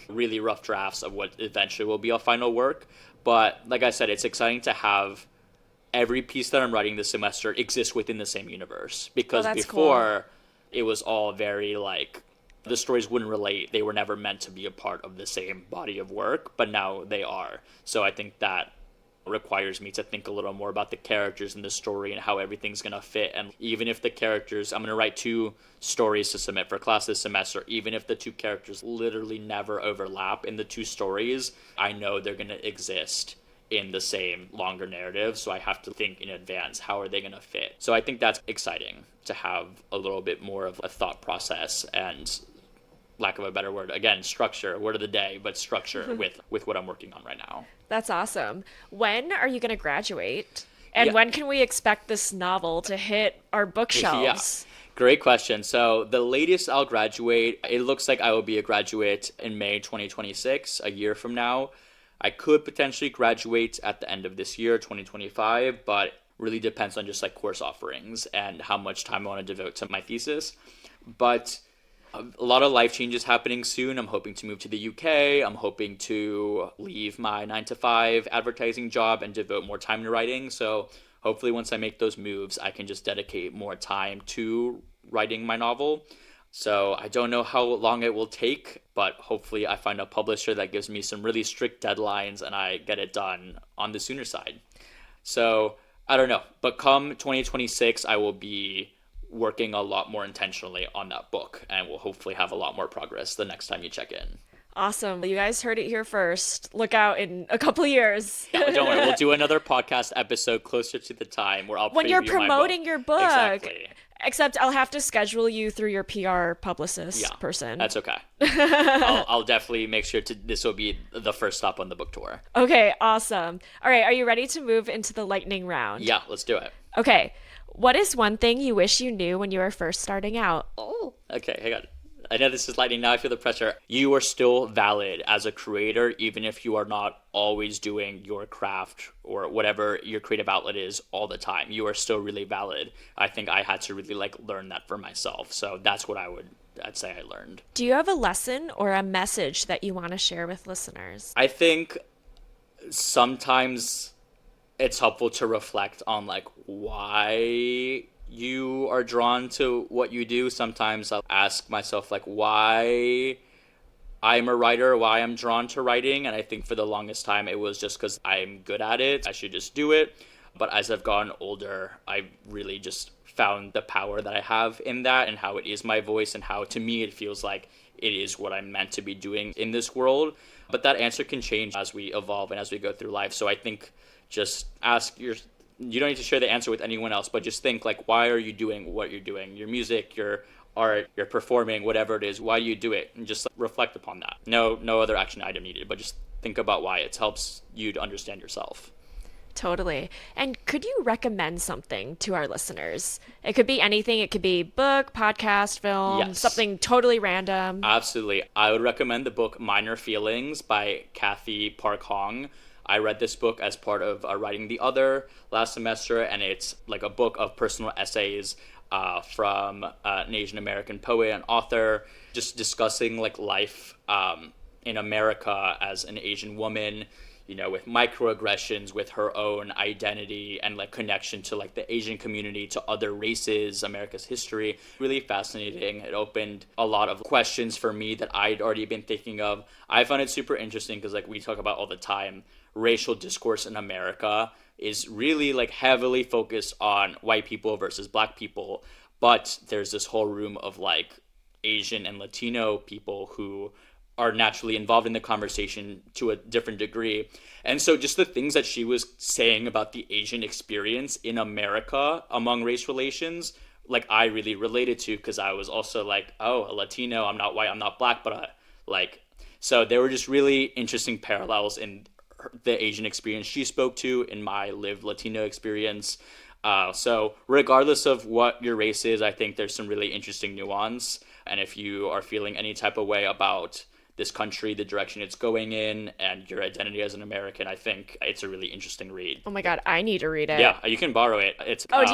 really rough drafts of what eventually will be a final work. But like I said, it's exciting to have every piece that I'm writing this semester exist within the same universe. Because before, It was all very the stories wouldn't relate. They were never meant to be a part of the same body of work, but now they are. So I think that requires me to think a little more about the characters in the story and how everything's going to fit. And even if the characters, I'm going to write 2 stories to submit for class this semester, even if the 2 characters literally never overlap in the 2 stories, I know they're going to exist in the same longer narrative. So I have to think in advance, how are they going to fit? So I think that's exciting to have a little bit more of a thought process and, lack of a better word, again, structure, word of the day, but structure with what I'm working on right now. That's awesome. When are you going to graduate? And when can we expect this novel to hit our bookshelves? Yeah. Great question. So the latest I'll graduate, it looks like I will be a graduate in May 2026, a year from now. I could potentially graduate at the end of this year, 2025, but really depends on just course offerings and how much time I want to devote to my thesis. But a lot of life changes happening soon. I'm hoping to move to the UK. I'm hoping to leave my 9-to-5 advertising job and devote more time to writing. So hopefully once I make those moves, I can just dedicate more time to writing my novel. So I don't know how long it will take, but hopefully I find a publisher that gives me some really strict deadlines and I get it done on the sooner side. So I don't know, but come 2026, I will be working a lot more intentionally on that book, and we'll hopefully have a lot more progress the next time you check in. Awesome. You guys heard it here first. Look out in a couple of years. Yeah, don't worry. We'll do another podcast episode closer to the time where I'll when you're promoting your book. Exactly. Except I'll have to schedule you through your PR publicist Yeah, person. that's okay. I'll definitely make sure this will be the first stop on the book tour. Okay, awesome. All right, are you ready to move into the lightning round? Yeah, let's do it. Okay. What is one thing you wish you knew when you were first starting out? Oh, okay, hang on. I know this is lightning. Now I feel the pressure. You are still valid as a creator, even if you are not always doing your craft or whatever your creative outlet is all the time. You are still really valid. I think I had to really learn that for myself. So that's what I'd say I learned. Do you have a lesson or a message that you want to share with listeners? I think sometimes it's helpful to reflect on why you are drawn to what you do. Sometimes I'll ask myself why I'm a writer, why I'm drawn to writing, and I think for the longest time it was just because I'm good at it. I should just do it. But as I've gotten older, I've really just found the power that I have in that and how it is my voice and how to me it feels like it is what I'm meant to be doing in this world. But that answer can change as we evolve and as we go through life. So I think just you don't need to share the answer with anyone else, but just think why are you doing what you're doing? Your music, your art, your performing, whatever it is, why do you do it? And just reflect upon that. No other action item needed, but just think about why. It helps you to understand yourself. Totally. And could you recommend something to our listeners? It could be anything. It could be book, podcast, film, Yes. something totally random. Absolutely. I would recommend the book Minor Feelings by Kathy Park Hong. I read this book as part of Writing the Other last semester, and it's a book of personal essays from an Asian American poet and author, just discussing life in America as an Asian woman, with microaggressions, with her own identity and connection to the Asian community, to other races, America's history. Really fascinating. It opened a lot of questions for me that I'd already been thinking of. I found it super interesting because we talk about all the time, racial discourse in America is really heavily focused on white people versus black people, but there's this whole room of Asian and Latino people who are naturally involved in the conversation to a different degree. And so just the things that she was saying about the Asian experience in America among race relations, I really related to, because I was also a Latino, I'm not white, I'm not black, but so there were just really interesting parallels in the Asian experience she spoke to in my lived Latino experience. So regardless of what your race is, I think there's some really interesting nuance. And if you are feeling any type of way about this country, the direction it's going in, and your identity as an American, I think it's a really interesting read. Oh my God, I need to read it. Yeah, you can borrow it. Do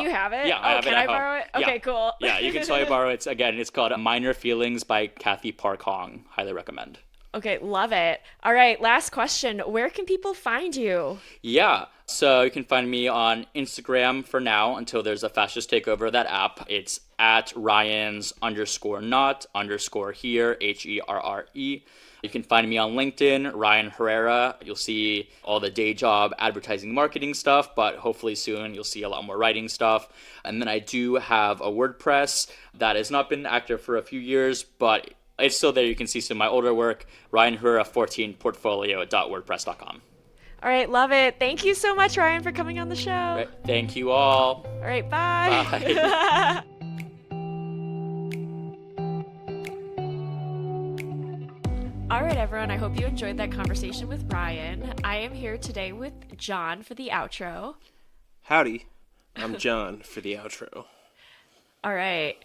you have it? Yeah, I have can it at I home. borrow it? Okay, Yeah. cool. Yeah, you can totally borrow it. Again, it's called Minor Feelings by Kathy Park Hong. Highly recommend. Okay, love it. All right, last question. Where can people find you? Yeah, so you can find me on Instagram for now until there's a fascist takeover of that app. It's at Ryans_not_here, HERRE. You can find me on LinkedIn, Ryan Herrera. You'll see all the day job advertising marketing stuff, but hopefully soon you'll see a lot more writing stuff. And then I do have a WordPress that has not been active for a few years, but it's still there. You can see some of my older work, ryanherrera14portfolio.wordpress.com. All right, love it. Thank you so much, Ryan, for coming on the show. Right. Thank you all. All right, bye. Bye. All right, everyone. I hope you enjoyed that conversation with Ryan. I am here today with John for the outro. Howdy. I'm John for the outro. All right.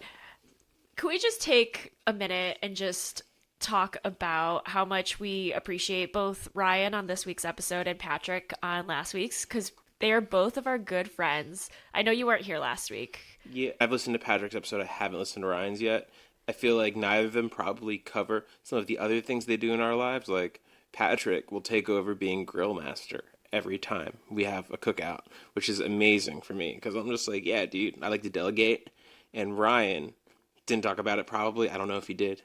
Can we just take a minute and just talk about how much we appreciate both Ryan on this week's episode and Patrick on last week's, because they are both of our good friends. I know you weren't here last week. Yeah, I've listened to Patrick's episode. I haven't listened to Ryan's yet. I feel like neither of them probably cover some of the other things they do in our lives. Like Patrick will take over being grill master every time we have a cookout, which is amazing for me because I'm just yeah, dude, I like to delegate. And Ryan didn't talk about it probably. I don't know if he did.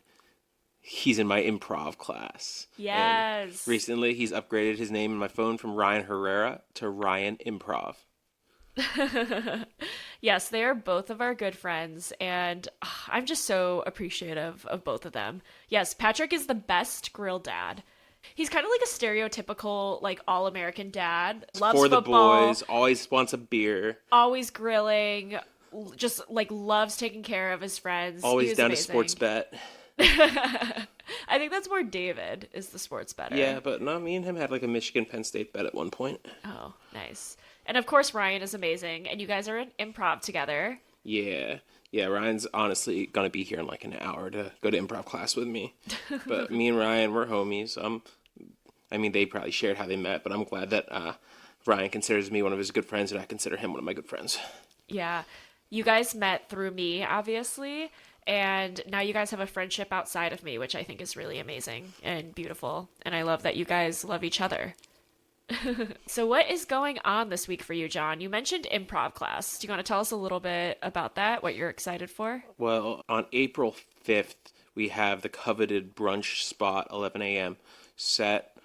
He's in my improv class. Yes. And recently, he's upgraded his name in my phone from Ryan Herrera to Ryan Improv. Yes, they are both of our good friends, and I'm just so appreciative of both of them. Yes, Patrick is the best grill dad. He's kind of like a stereotypical, all-American dad. Loves for the football, boys, always wants a beer. always grilling, just like loves taking care of his friends. He Always was down amazing. to sports bet. I think that's more David is the sports bettor. Yeah, but no, me and him had like a Michigan Penn State bet at one point. Oh, nice. And of course, Ryan is amazing, and you guys are in improv together. Yeah. Yeah, Ryan's honestly going to be here in like an hour to go to improv class with me. But me and Ryan, we're homies. I mean, they probably shared how they met, but I'm glad that Ryan considers me one of his good friends and I consider him one of my good friends. Yeah. You guys met through me, obviously, and now you guys have a friendship outside of me, which I think is really amazing and beautiful. And I love that you guys love each other. So what is going on this week for you, John? You mentioned improv class. Do you want to tell us a little bit about that, what you're excited for? Well, on April 5th, we have the coveted brunch spot, 11 a.m. set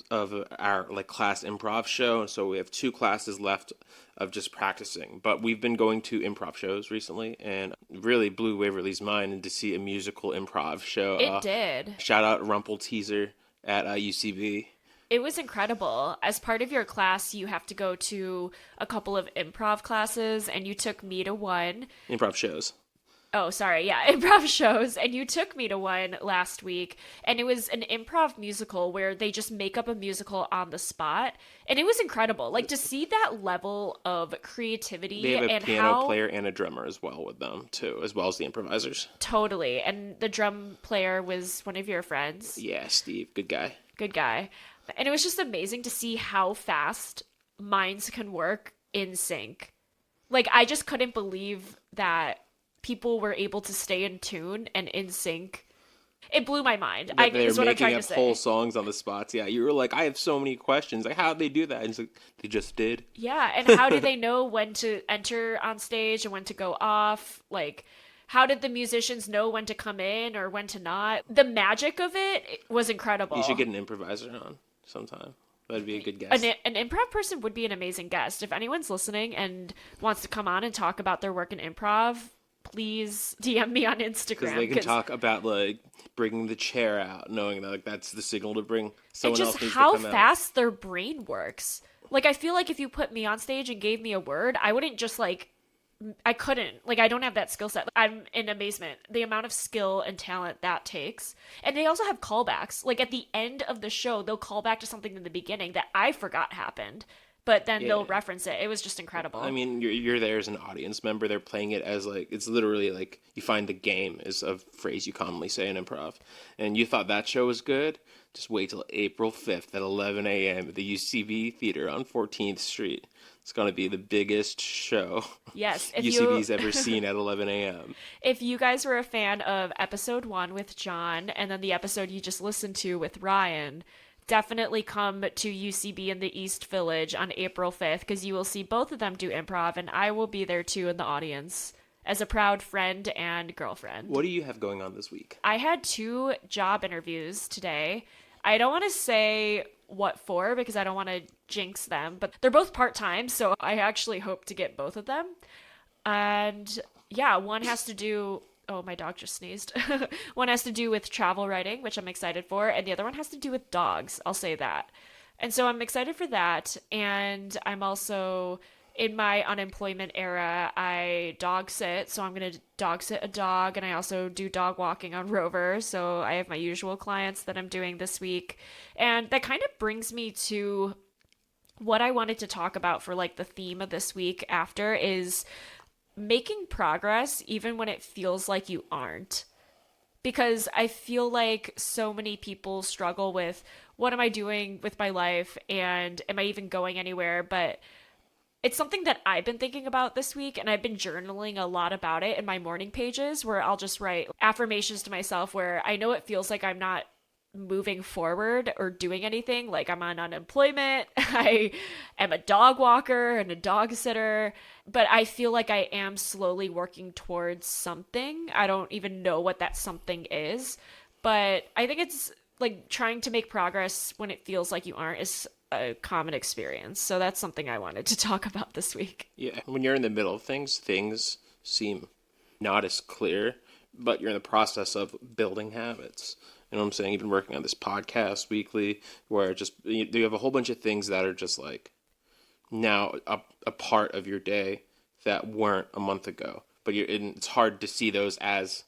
of our like class improv show. So we have 2 classes left of just practicing. But we've been going to improv shows recently and really blew Waverly's mind and to see a musical improv show. It did. Shout out Rumple Teaser at UCB. It was incredible. As part of your class, you have to go to a couple of improv classes, and you took me to one. Improv shows. Oh, sorry. Yeah, improv shows. And you took me to one last week, and it was an improv musical where they just make up a musical on the spot. And it was incredible. Like, to see that level of creativity. They have a and piano player and a drummer as well with them, too, as well as the improvisers. Totally. And the drum player was one of your friends. Yeah, Steve. Good guy. Good guy. And it was just amazing to see how fast minds can work in sync. Like, I just couldn't believe that people were able to stay in tune and in sync. It blew my mind. That Is what I'm trying to making up say. whole songs on the spots. Yeah, you were like, I have so many questions. Like, how'd they do that? And it's like, they just did. Yeah, and how did they know when to enter on stage and when to go off? Like, how did the musicians know when to come in or when to not? The magic of it was incredible. You should get an improviser on sometime. That'd be a good guest. An improv person would be an amazing guest. If anyone's listening and wants to come on and talk about their work in improv, please DM me on Instagram. Because they can talk about, like, bringing the chair out, knowing that, like, that's the signal to bring someone else needs to come out. And just how fast their brain works. Like, I feel like if you put me on stage and gave me a word, I wouldn't just, like, I couldn't. Like, I don't have that skill set. I'm in amazement. The amount of skill and talent that takes. And they also have callbacks. Like, at the end of the show, they'll call back to something in the beginning that I forgot happened. But then they'll reference it. It was just incredible. I mean, you're there as an audience member. They're playing it as, like, it's literally like you find the game is a phrase you commonly say in improv. And you thought that show was good? Just wait till April 5th at 11 a.m. at the UCB Theater on 14th Street. It's going to be the biggest show UCB's ever seen at 11 a.m. If you guys were a fan of episode 1 with John and then the episode you just listened to with Ryan, definitely come to UCB in the East Village on April 5th because you will see both of them do improv, and I will be there too in the audience as a proud friend and girlfriend. What do you have going on this week? I had 2 job interviews today. I don't want to say what for because I don't want to jinx them, but they're both part-time, so I actually hope to get both of them. And yeah, one has to do... Oh, my dog just sneezed. One has to do with travel writing, which I'm excited for, and the other one has to do with dogs. I'll say that. And so I'm excited for that, and I'm also... In my unemployment era, I dog sit, so I'm going to dog sit a dog, and I also do dog walking on Rover, so I have my usual clients that I'm doing this week. And that kind of brings me to what I wanted to talk about for, like, the theme of this week after is making progress even when it feels like you aren't. Because I feel like so many people struggle with, what am I doing with my life, and am I even going anywhere? But it's something that I've been thinking about this week, and I've been journaling a lot about it in my morning pages where I'll just write affirmations to myself where I know it feels like I'm not moving forward or doing anything. Like, I'm on unemployment, I am a dog walker and a dog sitter, but I feel like I am slowly working towards something. I don't even know what that something is, but I think it's like trying to make progress when it feels like you aren't is a common experience. So that's something I wanted to talk about this week. Yeah, when you're in the middle of things seem not as clear, but you're in the process of building habits. You know what I'm saying? You've been working on this podcast weekly where just you have a whole bunch of things that are just like now a part of your day that weren't a month ago. But it's hard to see those as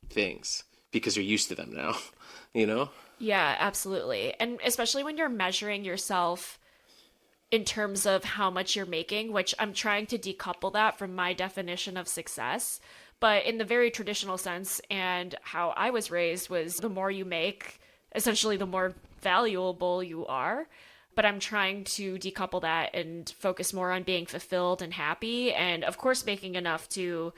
things because you're used to them now, you know? Yeah, absolutely. And especially when you're measuring yourself in terms of how much you're making, which I'm trying to decouple that from my definition of success. But in the very traditional sense, and how I was raised was the more you make, essentially the more valuable you are. But I'm trying to decouple that and focus more on being fulfilled and happy. And of course, making enough to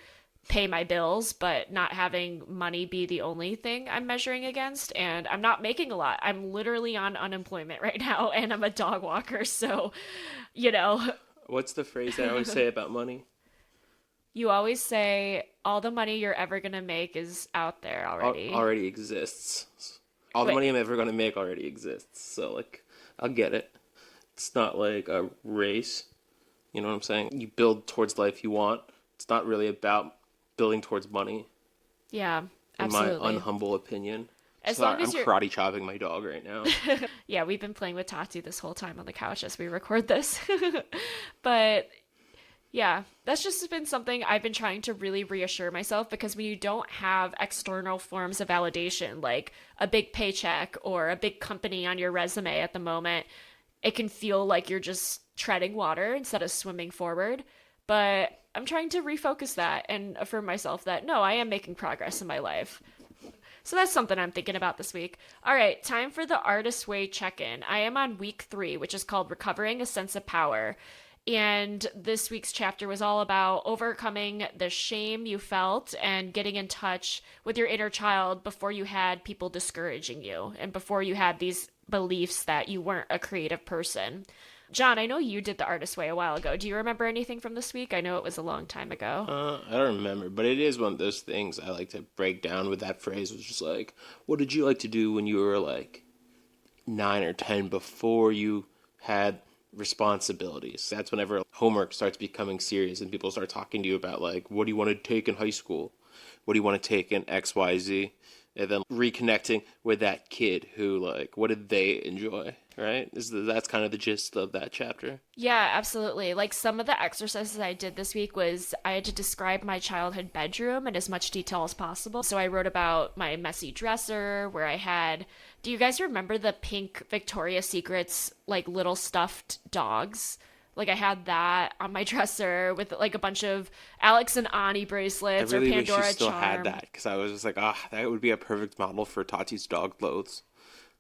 pay my bills, but not having money be the only thing I'm measuring against. And I'm not making a lot. I'm literally on unemployment right now, and I'm a dog walker. So, you know, What's the phrase that I always say about money? you always say all the money you're ever going to make is out there already. Already exists. All the Wait. money I'm ever going to make already exists. So, like, I'll get it. It's not like a race. You know what I'm saying? You build towards the life you want. It's not really about building towards money, Yeah, in absolutely. my unhumble opinion. As Sorry, long as I'm you're karate chopping my dog right now. Yeah, we've been playing with Tati this whole time on the couch as we record this. But yeah, that's just been something I've been trying to really reassure myself, because when you don't have external forms of validation, like a big paycheck or a big company on your resume at the moment, it can feel like you're just treading water instead of swimming forward. But I'm trying to refocus that and affirm myself that no, I am making progress in my life. So that's something I'm thinking about this week. All right, time for the Artist Way check-in. I am on week 3, which is called Recovering a Sense of Power. And this week's chapter was all about overcoming the shame you felt and getting in touch with your inner child before you had people discouraging you and before you had these beliefs that you weren't a creative person. John, I know you did the Artist Way a while ago. Do you remember anything from this week? I know it was a long time ago. I don't remember, but it is one of those things I like to break down with that phrase. Was just like, what did you like to do when you were like 9 or 10 before you had responsibilities? That's whenever homework starts becoming serious and people start talking to you about like, what do you want to take in high school? What do you want to take in XYZ? And then reconnecting with that kid who, like, what did they enjoy, right? That's kind of the gist of that chapter. Yeah, absolutely. Like some of the exercises I did this week was I had to describe my childhood bedroom in as much detail as possible. So I wrote about my messy dresser where I had, do you guys remember the pink Victoria's Secrets, like little stuffed dogs? Like I had that on my dresser with like a bunch of Alex and Ani bracelets I really or Pandora wish you still charm. had that, because I was just like, that would be a perfect model for Tati's dog clothes.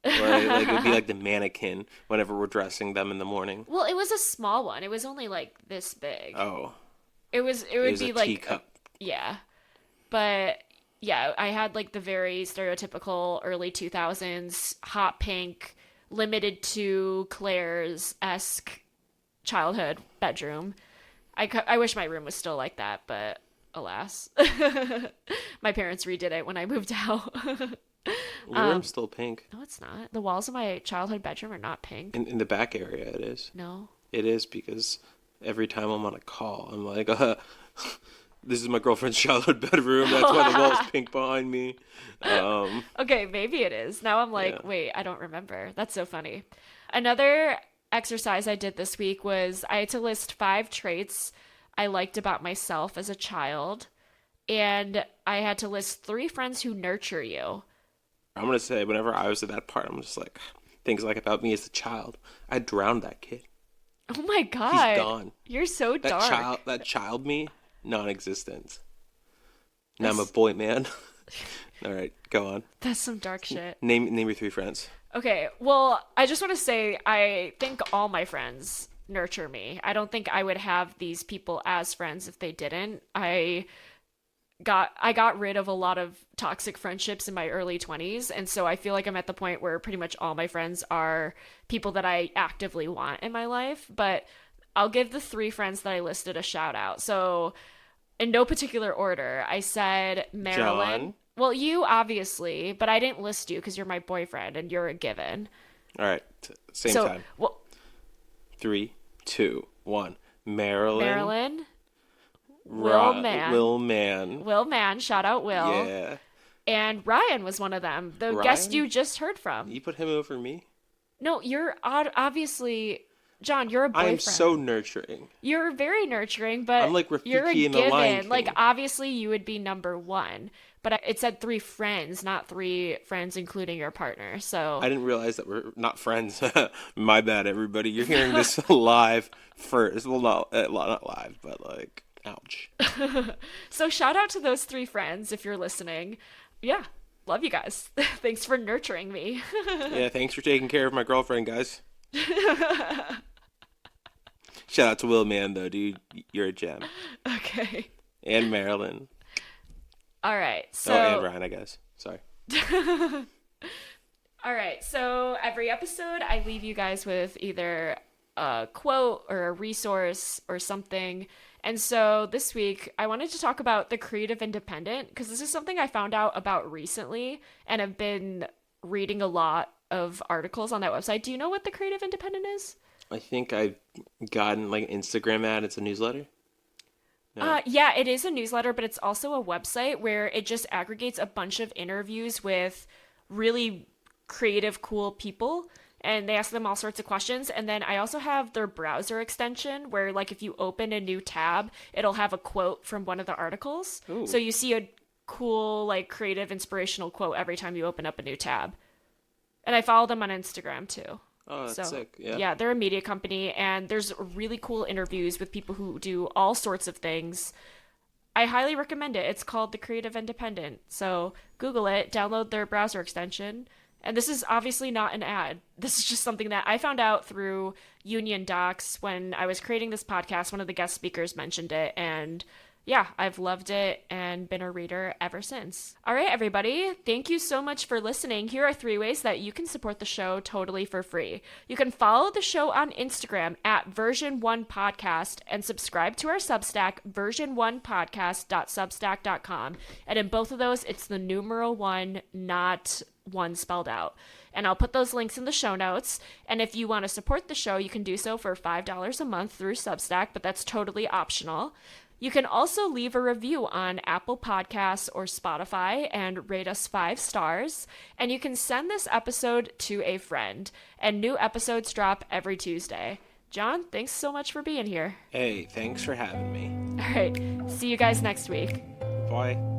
Like it would be like the mannequin whenever we're dressing them in the morning. Well, it was a small one. It was only like this big. Oh, It would was be a like teacup. yeah. But yeah, I had like the very stereotypical early 2000s hot pink, limited to Claire's-esque childhood bedroom. I wish my room was still like that, but alas. My parents redid it when I moved out. Your room's still pink. No, it's not. The walls of my childhood bedroom are not pink. In the back area, it is. No. It is, because every time I'm on a call, I'm like, this is my girlfriend's childhood bedroom. That's why the wall's pink behind me. Okay, maybe it is. Now I'm like, Yeah. wait, I don't remember. That's so funny. Another exercise I did this week was I had to list 5 traits I liked about myself as a child, and I had to list 3 friends who nurture you. I'm going to say, whenever I was at that part, I'm just like, things like about me as a child. I drowned that kid. Oh my god. He's gone. You're so dark. That child me, non-existent. Now I'm a boy man. All right, go on. That's some dark shit. Name your 3 friends. Okay, well, I just want to say I think all my friends nurture me. I don't think I would have these people as friends if they didn't. I got rid of a lot of toxic friendships in my early 20s, and so I feel like I'm at the point where pretty much all my friends are people that I actively want in my life. But I'll give the 3 friends that I listed a shout out. So in no particular order, I said Marilyn. John. Well, you obviously, but I didn't list you because you're my boyfriend and you're a given. All right, same So, time. well, 3, 2, 1. Marilyn. Will Man. Will Man. Shout out Will. Yeah. And Ryan was one of them. The Ryan? guest you just heard from. You put him over me? No, you're obviously John, you're a boyfriend. I'm so nurturing. You're very nurturing, but I'm like Rafiki you're a in The Lion given. Like, King. obviously, you would be number one. But it said 3 friends, not 3 friends, including your partner. So I didn't realize that we're not friends. My bad, everybody. You're hearing this live first. Well, not live, but like, ouch. So shout out to those 3 friends if you're listening. Yeah, love you guys. Thanks for nurturing me. Yeah, thanks for taking care of my girlfriend, guys. Shout out to Will Man, though, dude. You're a gem. Okay. And Marilyn. All right. So. Oh, and Ryan, I guess. Sorry. All right. So every episode, I leave you guys with either a quote or a resource or something. And so this week, I wanted to talk about the creative independent because this is something I found out about recently and have been reading a lot of articles on that website. Do you know what the creative independent is? I think I've gotten like an Instagram ad. It's a newsletter. No. Yeah, it is a newsletter, but it's also a website where it just aggregates a bunch of interviews with really creative, cool people, and they ask them all sorts of questions. And then I also have their browser extension where, like, if you open a new tab, it'll have a quote from one of the articles. Ooh. So you see a cool, like, creative, inspirational quote every time you open up a new tab. And I follow them on Instagram, too. Oh, that's sick. Yeah. Yeah, they're a media company, and there's really cool interviews with people who do all sorts of things. I highly recommend it. It's called The Creative Independent. So Google it, download their browser extension. And this is obviously not an ad. This is just something that I found out through Union Docs when I was creating this podcast. One of the guest speakers mentioned it, and yeah, I've loved it and been a reader ever since. All right, everybody. Thank you so much for listening. Here are 3 ways that you can support the show totally for free. You can follow the show on Instagram at version1podcast and subscribe to our Substack, version1podcast.substack.com. And in both of those, it's the numeral 1, not 1 spelled out. And I'll put those links in the show notes. And if you want to support the show, you can do so for $5 a month through Substack, but that's totally optional. You can also leave a review on Apple Podcasts or Spotify and rate us 5 stars. And you can send this episode to a friend. And new episodes drop every Tuesday. John, thanks so much for being here. Hey, thanks for having me. All right. See you guys next week. Bye.